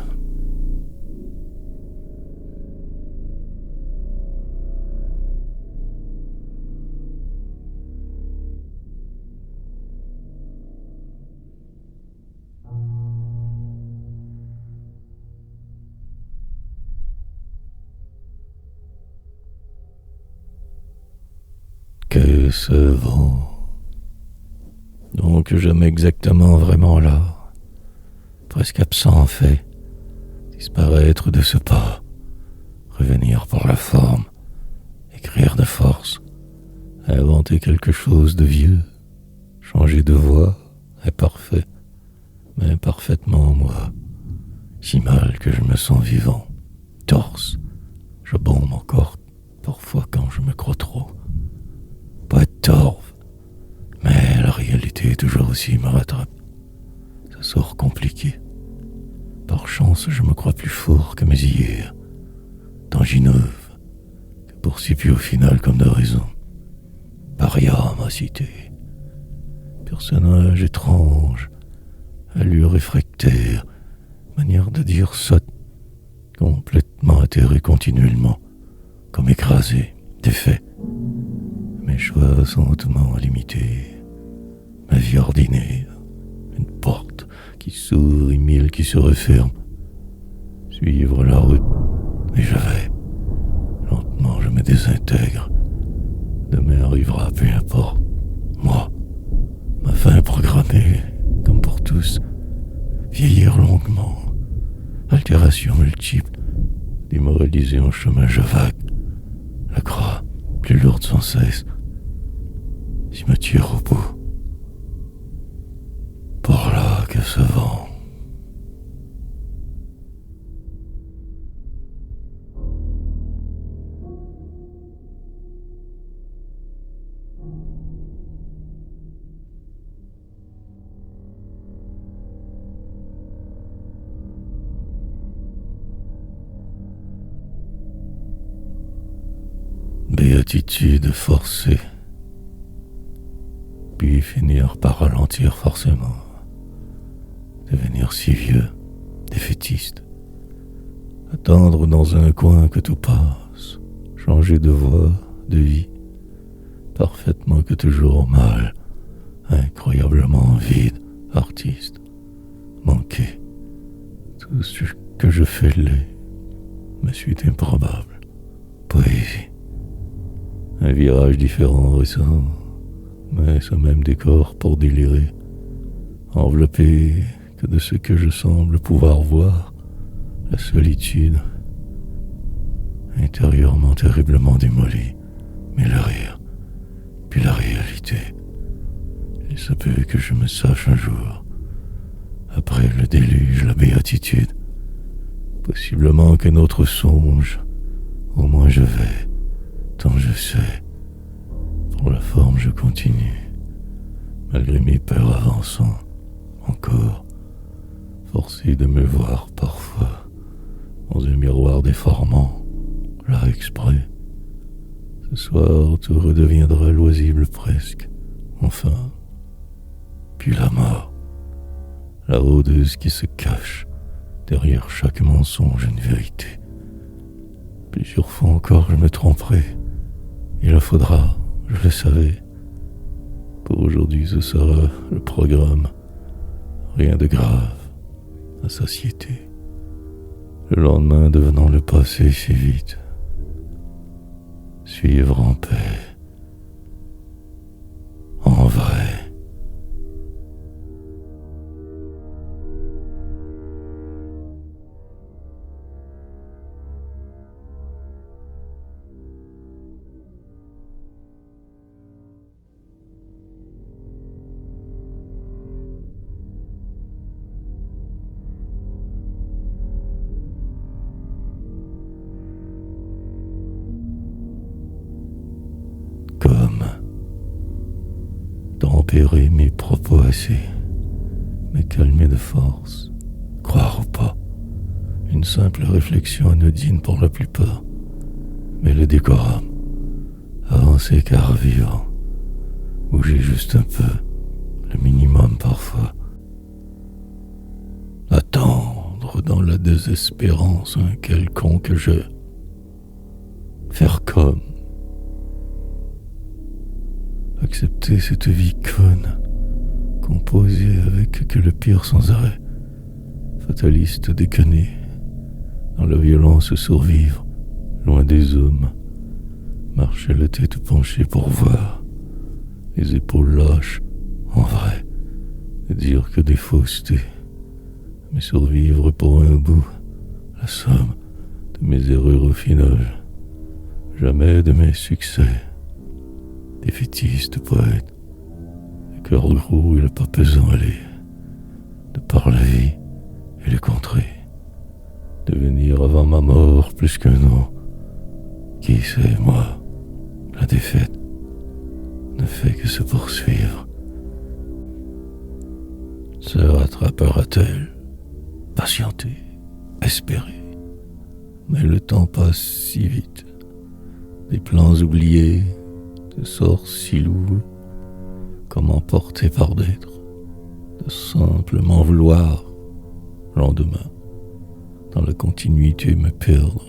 Que ce vent, donc jamais exactement vraiment là, presque absent en fait, disparaître de ce pas, revenir pour la forme, écrire de force, inventer quelque chose de vieux, changer de voix, imparfait, mais parfaitement moi, si mal que je me sens vivant, torse, je bombe encore parfois quand je me crois trop. Pas être torve, mais la réalité toujours aussi me rattrape. Ça sort compliqué. Par chance, je me crois plus fort que mes hier, tant j'innove que poursuivi au final comme de raison. Paria ma cité, personnage étrange, allure réfractaire, manière de dire sotte, complètement atterré continuellement, comme écrasé, défait. Mes choix sont hautement limités. Ma vie ordinaire, une porte qui s'ouvre et mille qui se referment. Suivre la route, et je vais. Lentement, je me désintègre. Demain arrivera, peu importe. Moi, ma fin programmée, comme pour tous. Vieillir longuement, altérations multiples, démoralisé en chemin, je vague. La croix, plus lourde sans cesse, si me tire au bout. Par là que ce vent. béatitude forcée, puis finir par ralentir forcément, devenir si vieux, défaitiste, attendre dans un coin que tout passe, changer de voie, de vie, parfaitement que toujours mal, incroyablement vide, artiste, manqué, tout ce que je fais l'est, ma suite improbable, poésie, un virage différent récent, mais ce même décor pour délirer, enveloppé que de ce que je semble pouvoir voir, la solitude, intérieurement terriblement démolie, mais le rire, puis la réalité. Il se peut que je me sache un jour, après le déluge, la béatitude, possiblement qu'un autre songe, au moins je vais, tant je sais, pour la forme je continue, malgré mes peurs avançant, encore, forcé de me voir parfois, dans un miroir déformant, là exprès. Ce soir tout redeviendra loisible presque, enfin, puis la mort, la rôdeuse qui se cache derrière chaque mensonge une vérité. Plusieurs fois encore je me tromperai, il le faudra, je le savais. Pour aujourd'hui ce sera le programme, rien de grave, la satiété. Le lendemain devenant le passé si vite. Suivre en paix, en vrai. Comme tempérer mes propos assez, me calmer de force, croire ou pas, une simple réflexion anodine pour la plupart, mais le décorum, avancer car vivant, bouger juste un peu, le minimum parfois, attendre dans la désespérance un quelconque jeu, faire comme, accepter cette vie conne, composée avec que le pire sans arrêt, fataliste déconné, dans la violence survivre, loin des hommes, marcher la tête penchée pour voir, les épaules lâches, en vrai, ne dire que des faussetés, mais survivre pour un bout, la somme de mes erreurs au final, jamais de mes succès. Défaitiste poète, le cœur gros et le pas pesant aller, de par la vie et les contrées, devenir avant ma mort plus qu'un nom. Qui sait, moi, la défaite ne fait que se poursuivre. Se rattrapera-t-elle? Patienter, espérer. Mais le temps passe si vite. Des plans oubliés, de sorts si lourds, comme emportés par d'être, de simplement vouloir, lendemain, dans la continuité me perdre,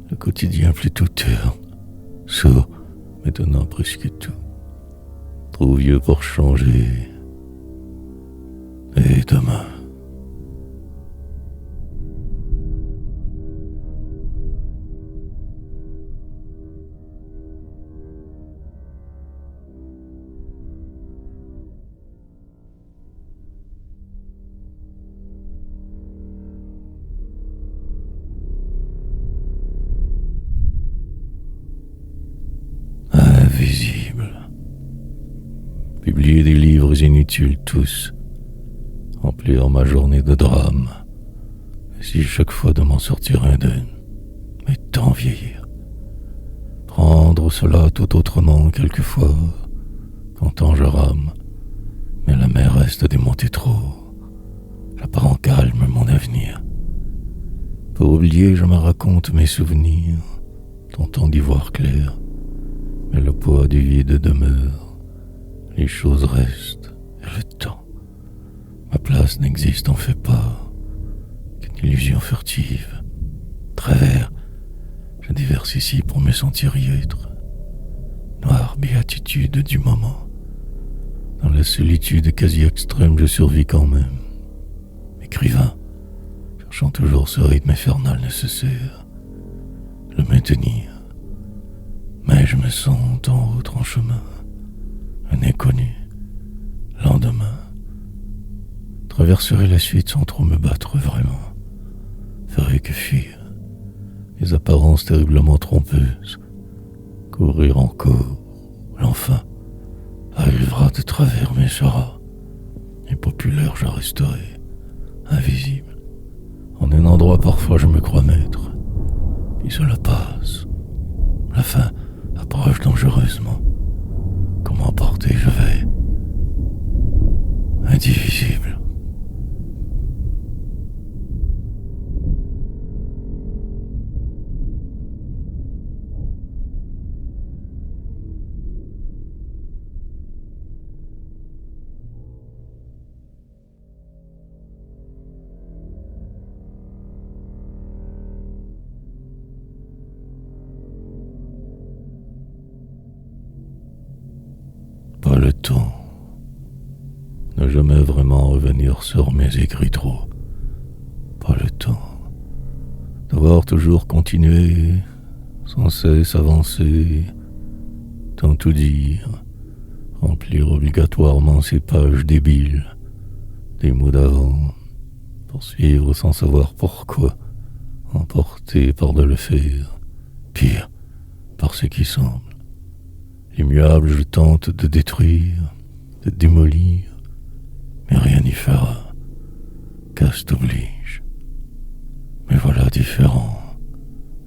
le quotidien plutôt terne, sourd, me donnant presque tout, trop vieux pour changer, et demain. Invisible. Publier des livres inutiles tous, remplir ma journée de drames, essayer chaque fois de m'en sortir indemne, mais tant vieillir. Prendre cela tout autrement quelquefois, quand tant je rame, mais la mer reste démontée trop, j'apprends calme mon avenir. Pour oublier, je me raconte mes souvenirs, tentant d'y voir clair, Mais le poids du vide demeure, les choses restent, et le temps. Ma place n'existe en fait pas, qu'une illusion furtive. Travers, je déverse ici pour me sentir y être. Noire béatitude du moment. Dans la solitude quasi extrême, je survis quand même. Écrivain, cherchant toujours ce rythme infernal nécessaire, le maintenir. Mais je me sens en route en chemin, un inconnu, lendemain. Traverserai la suite sans trop me battre vraiment. Ferai que fuir les apparences terriblement trompeuses. Courir encore, l'enfin arrivera de travers mes chars. Impopulaire, je resterai invisible. En un endroit parfois je me crois maître. Puis cela passe. La fin approche dangereusement. Comment porter je vais indivisible. Pas le temps. Ne jamais vraiment revenir sur mes écrits trop. Pas le temps. Devoir toujours continuer, sans cesse avancer, tant tout dire, remplir obligatoirement ces pages débiles, des mots d'avant, poursuivre sans savoir pourquoi, emporté par de le faire, pire, par ce qui semble. L'immuable, je tente de détruire, de démolir, mais rien n'y fera. Caste oblige. Mais voilà différent,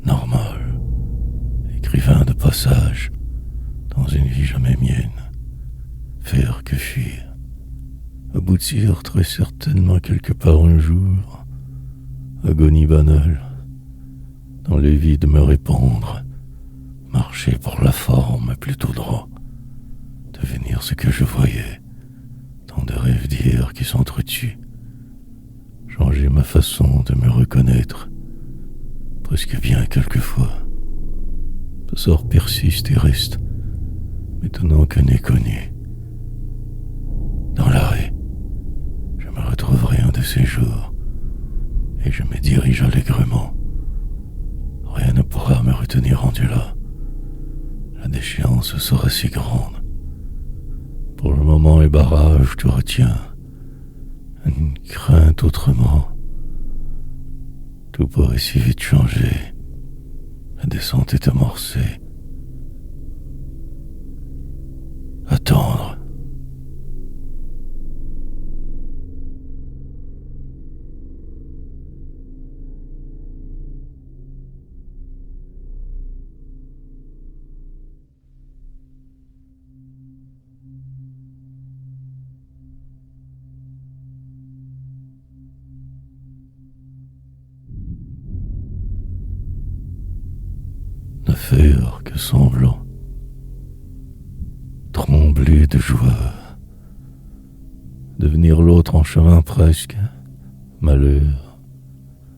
normal, écrivain de passage, dans une vie jamais mienne. Faire que fuir. Aboutir très certainement quelque part un jour. Agonie banale. Dans les vides me répandre. Marcher pour la forme plutôt droit. Devenir ce que je voyais. Tant de rêves d'hier qui s'entretuent. Changer ma façon de me reconnaître. Presque bien quelquefois. Ce sort persiste et reste. Maintenant que n'est connu. Dans l'arrêt, je me retrouverai un de ces jours. Et je me dirige allègrement. Rien ne pourra me retenir rendu là. La déchéance sera si grande. Pour le moment, les barrages te retiens. Une crainte autrement. Tout pourrait si vite changer. La descente est amorcée. Attendre. Ne faire que semblant. Trembler de joie. Devenir l'autre en chemin presque. Malheur.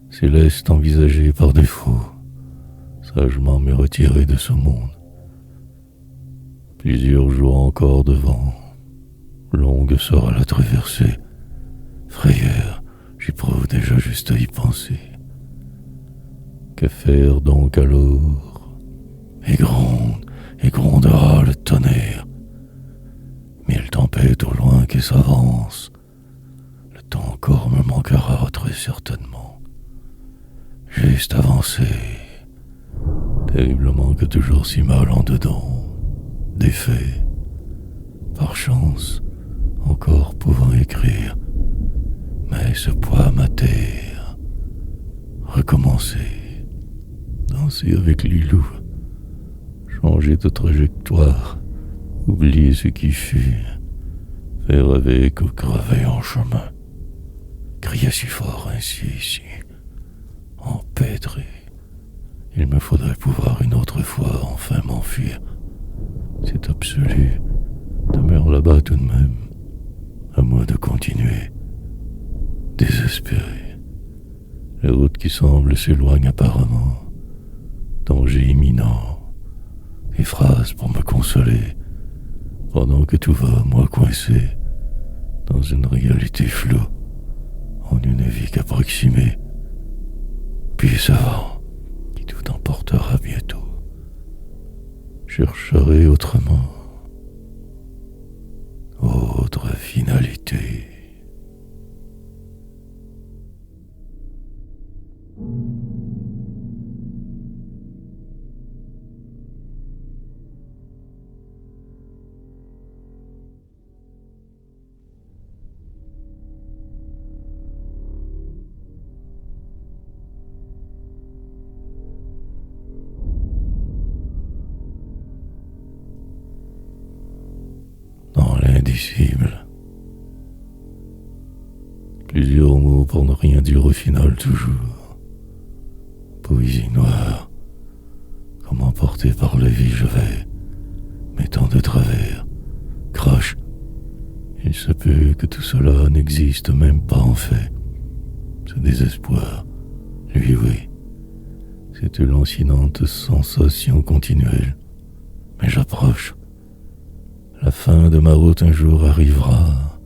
Céleste envisagé par défaut. Sagement me retirer de ce monde. Plusieurs jours encore devant. Longue sera la traversée. Frayeur, j'éprouve déjà juste à y penser. Que faire donc alors? Et grondera le tonnerre. Mille tempêtes au loin qui s'avancent. Le temps encore me manquera très certainement. Juste avancer. Terriblement que toujours si mal en dedans. Défait. Par chance, encore pouvant écrire. Mais ce poids ma terre. Recommencer. Danser avec Lilou. Changer de trajectoire, oublier ce qui fut, faire avec ou crever en chemin. Crier si fort ainsi ici, empêtré. Il me faudrait pouvoir une autre fois enfin m'enfuir, c'est absolu, demeure là-bas tout de même, à moi de continuer, désespéré. La route qui semble s'éloigne apparemment, danger imminent, des phrases pour me consoler, pendant que tout va, moi coincé, dans une réalité floue, en une vie qu'approximée, puis avant, qui tout emportera bientôt. Chercherai autrement, autre finalité. Dans l'indicible. Plusieurs mots pour ne rien dire au final toujours. Poésie noire. Comme emporté par la vie je vais, mettant de travers. Crache. Il se peut que tout cela n'existe même pas en fait. Ce désespoir, lui oui, cette lancinante sensation continuelle. Mais j'approche. La fin de ma route un jour arrivera,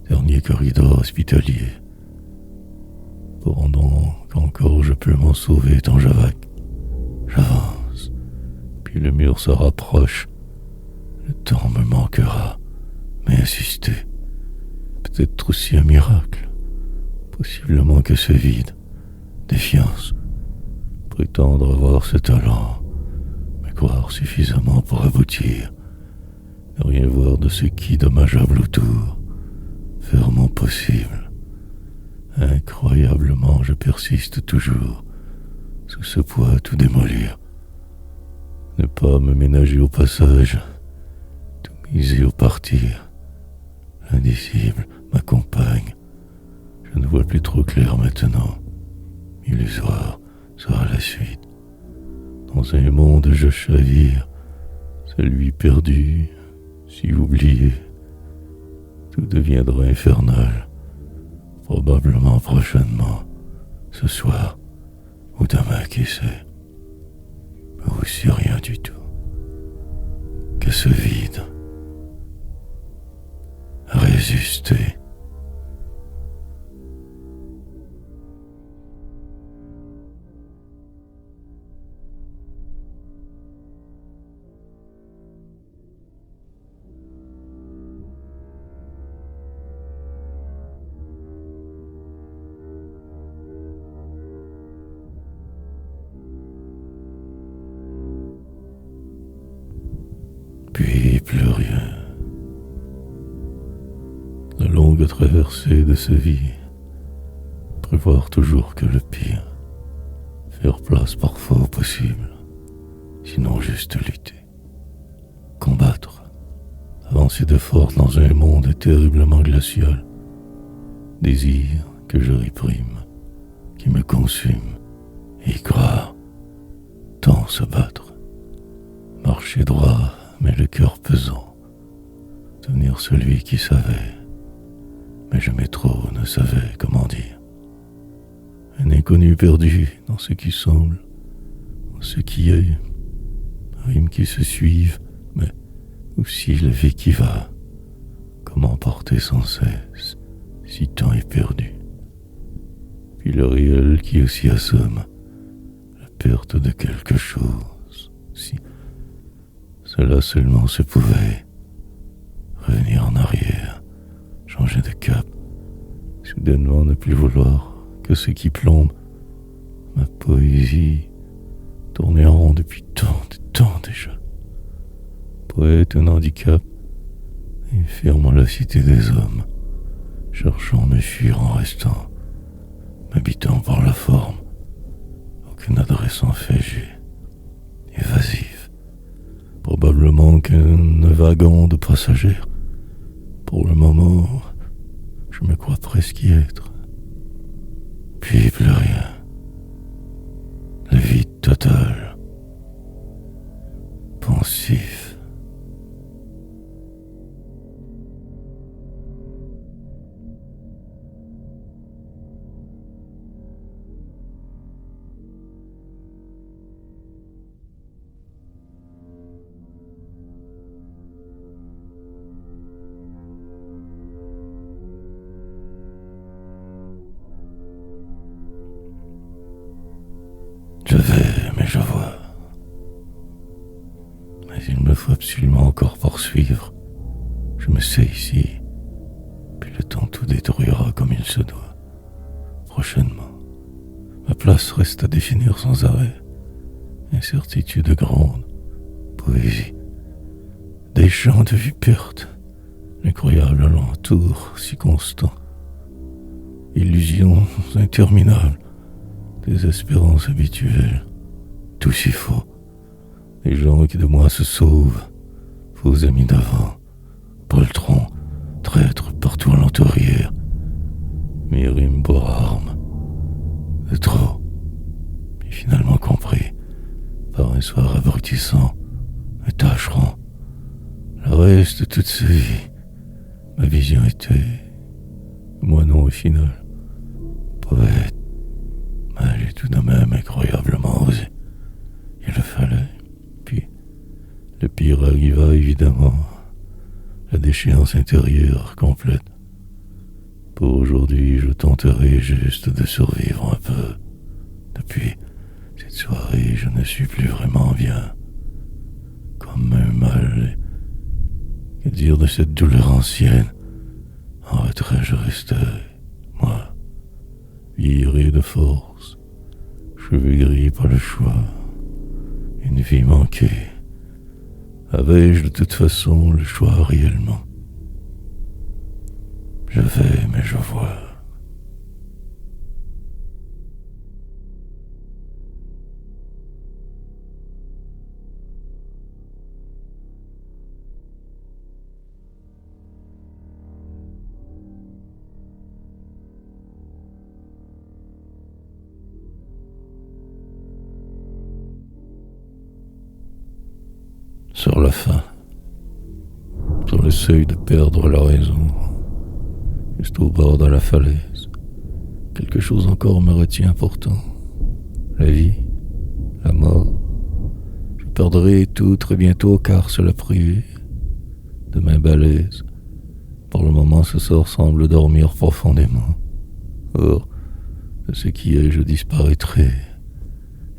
dernier corridor hospitalier. Pendant qu'encore je peux m'en sauver tant j'avaque, j'avance, puis le mur se rapproche. Le temps me manquera, mais insister, peut-être aussi un miracle, possiblement que ce vide, défiance, prétendre avoir ce talent, mais croire suffisamment pour aboutir. Ne rien voir de ce qui, dommageable autour, faire mon possible. Incroyablement, je persiste toujours, sous ce poids à tout démolir. Ne pas me ménager au passage, tout miser au partir. L'indicible m'accompagne. Je ne vois plus trop clair maintenant. Illusoire sera la suite. Dans un monde je chavire, celui perdu, si oublié, tout deviendra infernal, probablement prochainement, ce soir, ou demain, qui sait, ou si rien du tout, que ce vide, résister. Puis plus rien. La longue traversée de sa vie, prévoir toujours que le pire, faire place parfois au possible, sinon juste lutter, combattre, avancer de force dans un monde terriblement glacial, désir que je réprime, qui me consume, et y croire, tant se battre, marcher droit, mais le cœur pesant, tenir celui qui savait, mais jamais trop ne savait comment dire. Un inconnu perdu dans ce qui semble, dans ce qui est, rimes qui se suivent, mais aussi la vie qui va, comment porter sans cesse, si tant est perdu. Puis le réel qui aussi assomme, la perte de quelque chose, si cela seulement se pouvait, revenir en arrière, changer de cap, soudainement ne plus vouloir que ce qui plombe ma poésie, tourner en rond depuis tant de temps déjà. Poète un handicap, infirme la cité des hommes, cherchant à me fuir en restant, m'habitant par la forme, aucune adresse en fait j'ai, évasive. Probablement qu'un wagon de passagers. Pour le moment, je me crois presque y être. Puis plus rien. Le vide total. Pensif, faut absolument encore poursuivre. Je me sais ici, puis le temps tout détruira comme il se doit. Prochainement, ma place reste à définir sans arrêt. Incertitude grande, poésie, des champs de vie perte, l'incroyable alentour si constant, illusions interminables, des espérances habituelles, tout si faux, des gens qui de moi se sauvent, faux amis d'avant, poltrons, traîtres partout à l'entourière, mes rimes pour armes, de trop, puis finalement compris, par un soir abrutissant, un tâcheron, le reste de toute sa vie, ma vision était, moi non au final, poète, mais j'ai tout de même incroyablement osé. Il le fallait. Puis, le pire arriva évidemment, la déchéance intérieure complète. Pour aujourd'hui, je tenterai juste de survivre un peu. Depuis cette soirée, je ne suis plus vraiment bien. Comme un mal. Que dire de cette douleur ancienne? En retrait, je restais, moi, viré de force, cheveux gris par le choix, une vie manquée. Avais-je de toute façon le choix réellement? Je vais, mais je vois. Sur la fin, sur le seuil de perdre la raison, juste au bord de la falaise, quelque chose encore me retient pourtant. La vie, la mort. Je perdrai tout très bientôt car cela privé. Demain balèze. Pour le moment ce sort semble dormir profondément. Or, de ce qui est, je disparaîtrai.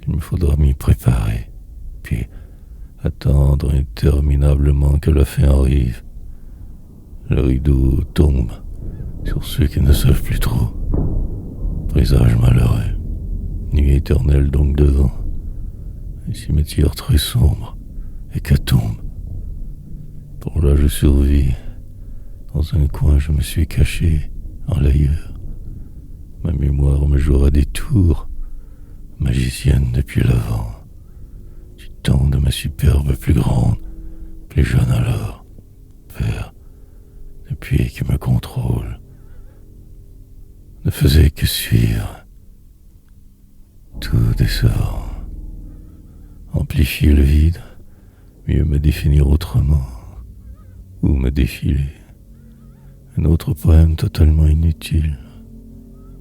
Il me faudra m'y préparer. Puis, attendre interminablement que la fin arrive. Le rideau tombe sur ceux qui ne savent plus trop. Présage malheureux, nuit éternelle donc devant, un cimetière très sombre, hécatombe. Pour là je survis, dans un coin je me suis caché, en l'ailleurs. Ma mémoire me jouera des tours, magicienne depuis l'avant. Du temps de ma superbe plus grande, plus jeune alors, père, depuis qui me contrôle, ne faisait que suivre, tout décevant, amplifier le vide, mieux me définir autrement, ou me défiler, un autre poème totalement inutile,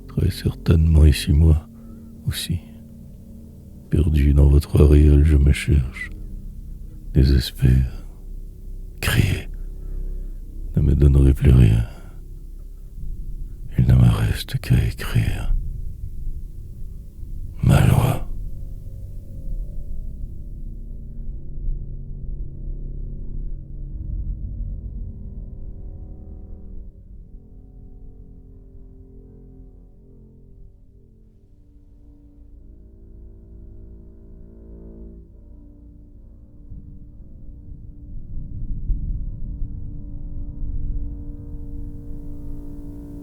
très certainement ici moi aussi. Perdu dans votre réel, je me cherche, désespère, crier, ne me donnerai plus rien. Il ne me reste qu'à écrire ma loi.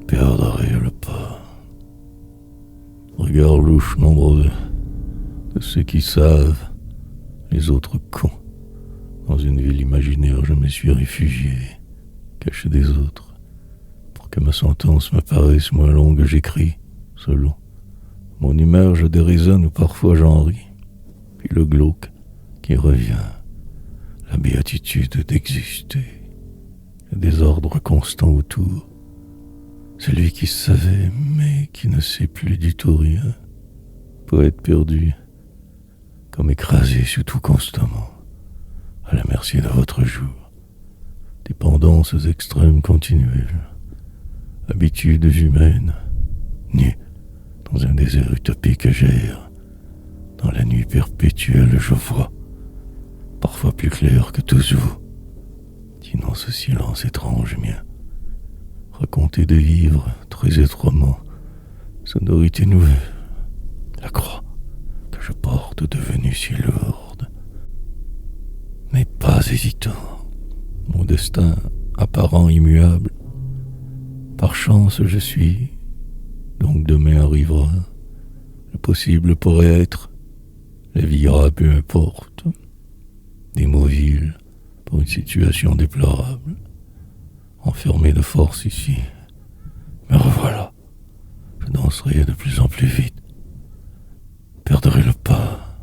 Perdrai le pas. Regard louche nombreux de ceux qui savent, les autres cons. Dans une ville imaginaire, je me suis réfugié, caché des autres, pour que ma sentence me paraisse moins longue. J'écris, selon mon humeur, je déraisonne ou parfois j'en ris. Puis le glauque qui revient, la béatitude d'exister, le désordre constant autour. Celui qui savait, mais qui ne sait plus du tout rien. Poète perdu, comme écrasé sous tout constamment, à la merci de votre jour. Dépendances extrêmes continuelles, habitudes humaines, nues dans un désert utopique j'erre. Dans la nuit perpétuelle je vois, parfois plus clair que tous vous, qui dans ce silence étrange mien, racontez de vivre très étroitement, sonorité nouvelle, la croix que je porte devenue si lourde. Mais pas hésitant, mon destin apparent immuable, par chance je suis, donc demain arrivera, le possible pourrait être, la vie ira peu importe, des mots vils pour une situation déplorable, enfermé de force ici, me revoilà, je danserai de plus en plus vite, perdrai le pas,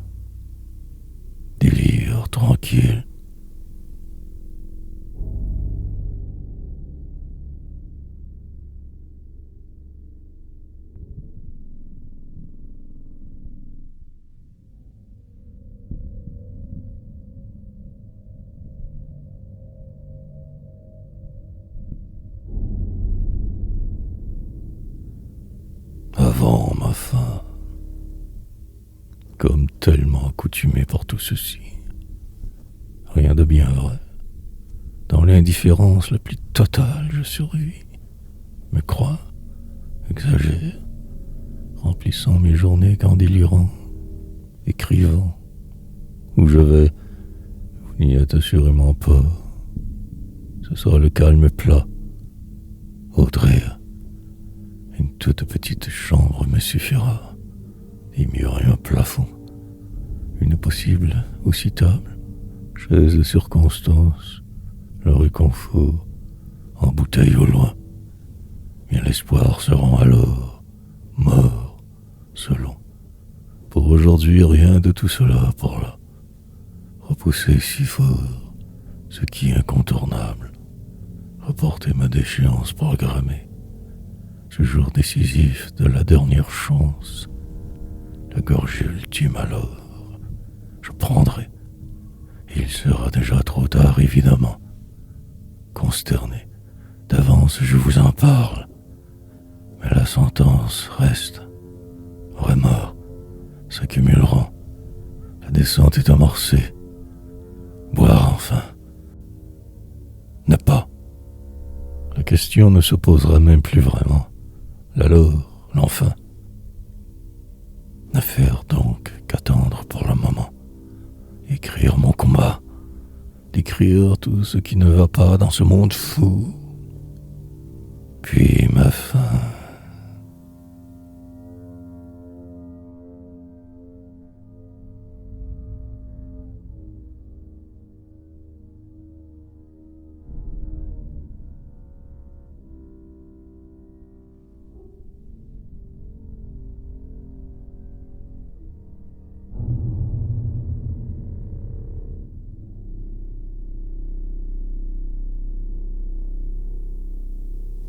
délire tranquille. Avant ma fin, comme tellement accoutumé par tout ceci, rien de bien vrai. Dans l'indifférence la plus totale, je survis, me crois, exagère, remplissant mes journées qu'en délirant, écrivant. Où je vais, vous n'y êtes assurément pas. Ce sera le calme plat. Audrey, une toute petite chambre me suffira. Des murs et un plafond. Une possible aussi table, chaise de circonstance, le réconfort, en bouteille au loin. Bien l'espoir seront alors morts, selon. Pour aujourd'hui, rien de tout cela pour là. Repousser si fort ce qui est incontournable. Reporter ma déchéance programmée. Ce jour décisif de la dernière chance. La gorgée ultime alors. Je prendrai. Et il sera déjà trop tard, évidemment. Consterné. D'avance, je vous en parle. Mais la sentence reste. Remords s'accumuleront. La descente est amorcée. Boire enfin. Ne pas. La question ne se posera même plus vraiment. L'alors, l'enfin. Ne faire donc qu'attendre pour le moment. Écrire mon combat. Décrire tout ce qui ne va pas dans ce monde fou. Puis ma fin.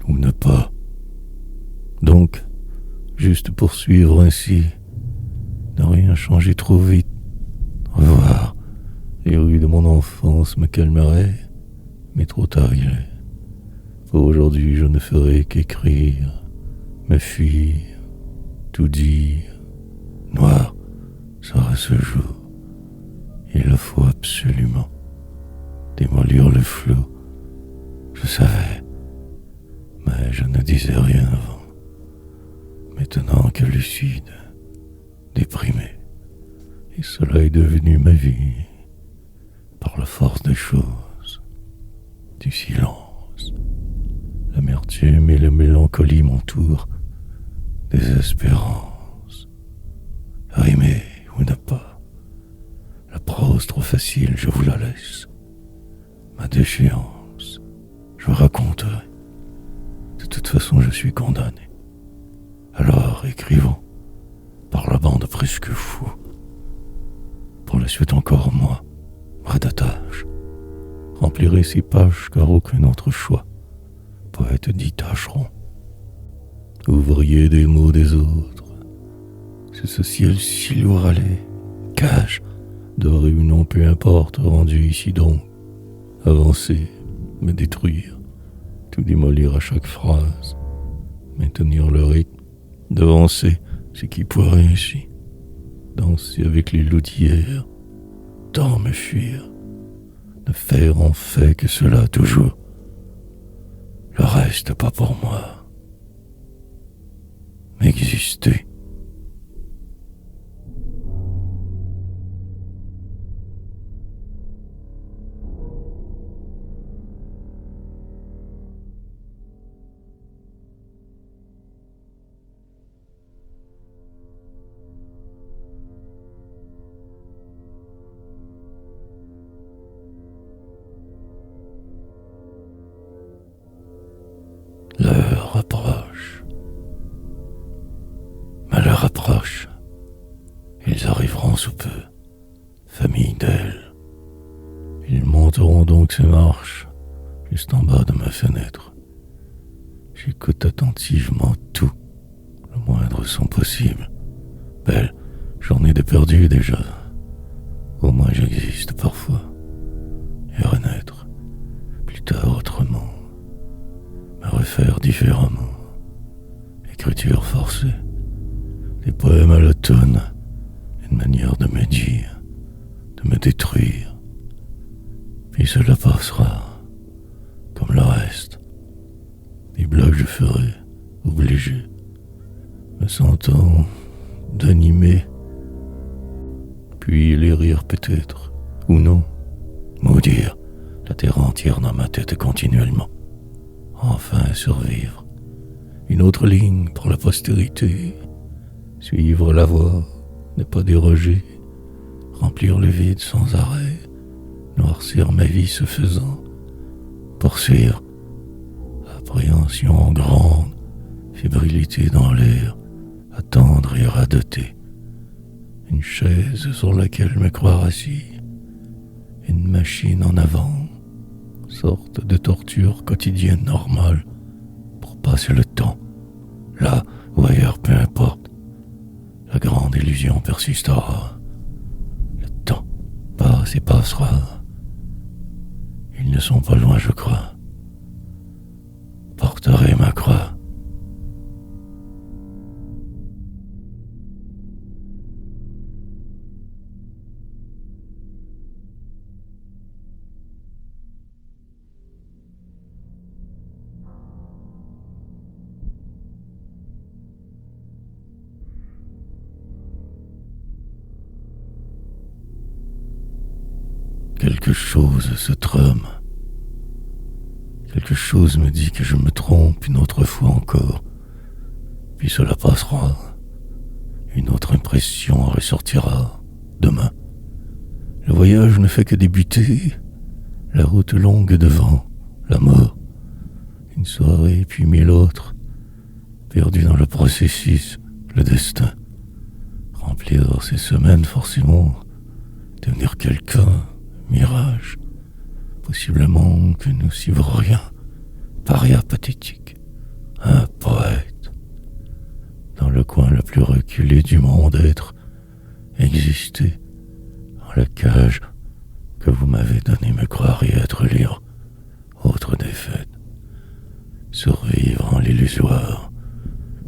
Ou ne pas. Donc, juste poursuivre ainsi, ne rien changer trop vite, revoir les rues de mon enfance me calmeraient, mais trop tard il est. Pour aujourd'hui, je ne ferai qu'écrire, me fuir, tout dire. Noir sera ce jour. Il le faut absolument. Démolir le flou. Je savais. Mais je ne disais rien avant. Maintenant que lucide, déprimé, et cela est devenu ma vie, par la force des choses, du silence, l'amertume et la mélancolie m'entourent, désespérance, rimer ou ne pas, la prose trop facile, je vous la laisse, ma déchéance, je raconterai. De toute façon, je suis condamné. Alors, écrivons, par la bande presque fou. Pour la suite encore moi, bras d'attache, remplirai ces pages car aucun autre choix, poète dit tâcheron. Ouvrier des mots des autres, c'est ce ciel si lourd allait, cage, doré ou non, peu importe, rendu ici donc, avancer, me détruire, tout démolir à chaque phrase, maintenir le rythme, devancer ce qui pourrait ainsi, danser avec les loups d'hier, tant me fuir, Ne faire en fait que cela toujours. Le reste pas pour moi. M'exister. L'heure approche. Malheur approche. Ils arriveront sous peu, famille d'elle. Ils monteront donc ces marches, juste en bas de ma fenêtre. J'écoute attentivement tout, le moindre son possible. Belle, j'en ai de perdu déjà. Au moins j'existe parfois. Et renaître, plus tard autrement. Me refaire différemment. Écriture forcée. Des poèmes à l'automne. Une manière de me dire, de me détruire. Puis cela passera, comme le reste. Des blagues je ferai, obligé, me sentant d'animer. Puis les rires peut-être, ou non. Maudire la terre entière dans ma tête continuellement. Enfin survivre. Une autre ligne pour la postérité. Suivre la voie, ne pas déroger. Remplir le vide sans arrêt. Noircir ma vie ce faisant. Poursuivre. Appréhension grande. Fébrilité dans l'air. Attendre et radoter. Une chaise sur laquelle me croire assis. Une machine en avant. Sorte de torture quotidienne normale pour passer le temps. Là ou ailleurs, peu importe. La grande illusion persistera. Le temps passe et passera. Ils ne sont pas loin, je crois. Porterai ma croix. Quelque chose se trame. Quelque chose me dit que je me trompe une autre fois encore. Puis cela passera. Une autre impression ressortira demain. Le voyage ne fait que débuter. La route longue devant, la mort. Une soirée puis mille autres. Perdu dans le processus, le destin. Remplir ces semaines forcément. Devenir quelqu'un, mirage. Possiblement que nous suivre rien. Paria pathétique. Un poète. Dans le coin le plus reculé du monde être. Exister. Dans la cage que vous m'avez donné me croiriez être libre. Autre défaite. Survivre en l'illusoire.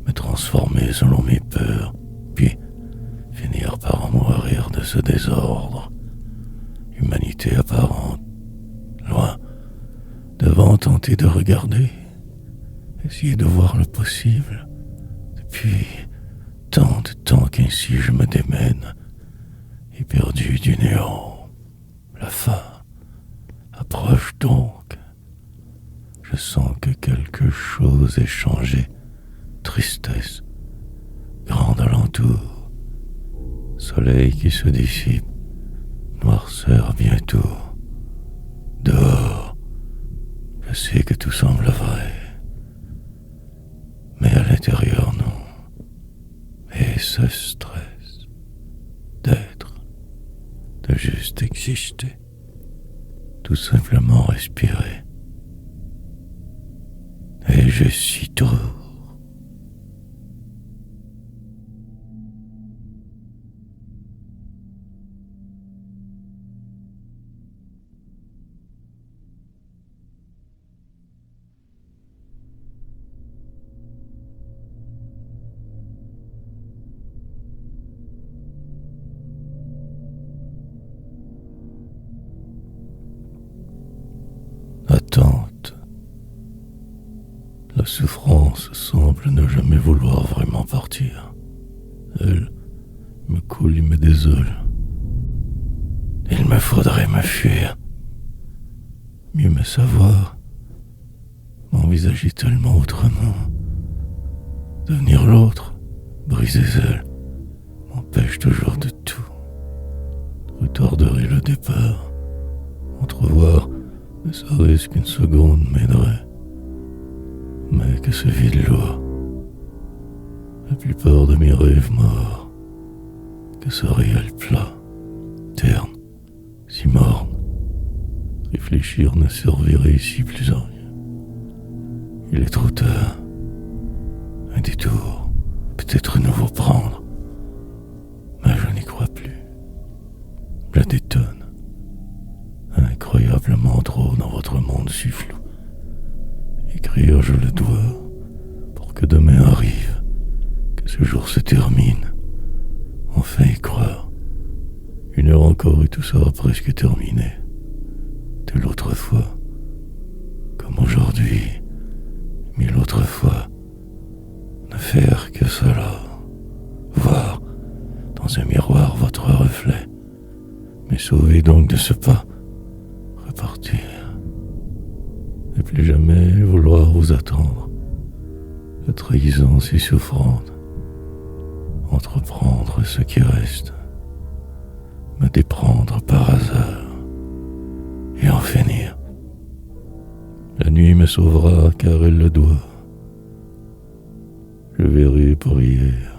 Me transformer selon mes peurs. Puis finir par en mourir de ce désordre. Humanité apparente. Loin. Devant tenter de regarder. Essayer de voir le possible. Depuis tant de temps qu'ainsi je me démène. Éperdu du néant. La fin approche donc. Je sens que quelque chose est changé. Tristesse. Grande alentour. Soleil qui se dissipe. Noirceur bientôt. Dehors. Je sais que tout semble vrai. Mais à l'intérieur, non. Et ce stress d'être, de juste exister, tout simplement respirer. Et je suis tout. souffrance semble ne jamais vouloir vraiment partir. Elle me coule et me désole. Il me faudrait me fuir, mieux me savoir, m'envisager tellement autrement. Devenir l'autre, briser ailes, m'empêche toujours de tout. Retarderait le départ, entrevoir ne serait-ce qu'une seconde m'aiderait. Mais que ce vide lourd, la plupart de mes rêves morts, que ce réel plat, terne, si morne, réfléchir ne servirait ici plus à rien. Il est trop tard, un détour, peut-être nouveau prendre, mais je n'y crois plus. Je détonne, incroyablement trop dans votre monde si flou. Écrire je le dois, pour que demain arrive, que ce jour se termine, enfin y croire. 1 heure encore et tout sera presque terminé. De l'autre fois, comme aujourd'hui, 1000 autres fois, ne faire que cela, voir dans un miroir votre reflet, mais sauver donc de ce pas, repartir, ne plus jamais vouloir vous attendre, la trahison si souffrante, entreprendre ce qui reste, me déprendre par hasard et en finir. La nuit me sauvera car elle le doit. Je verrai pour hier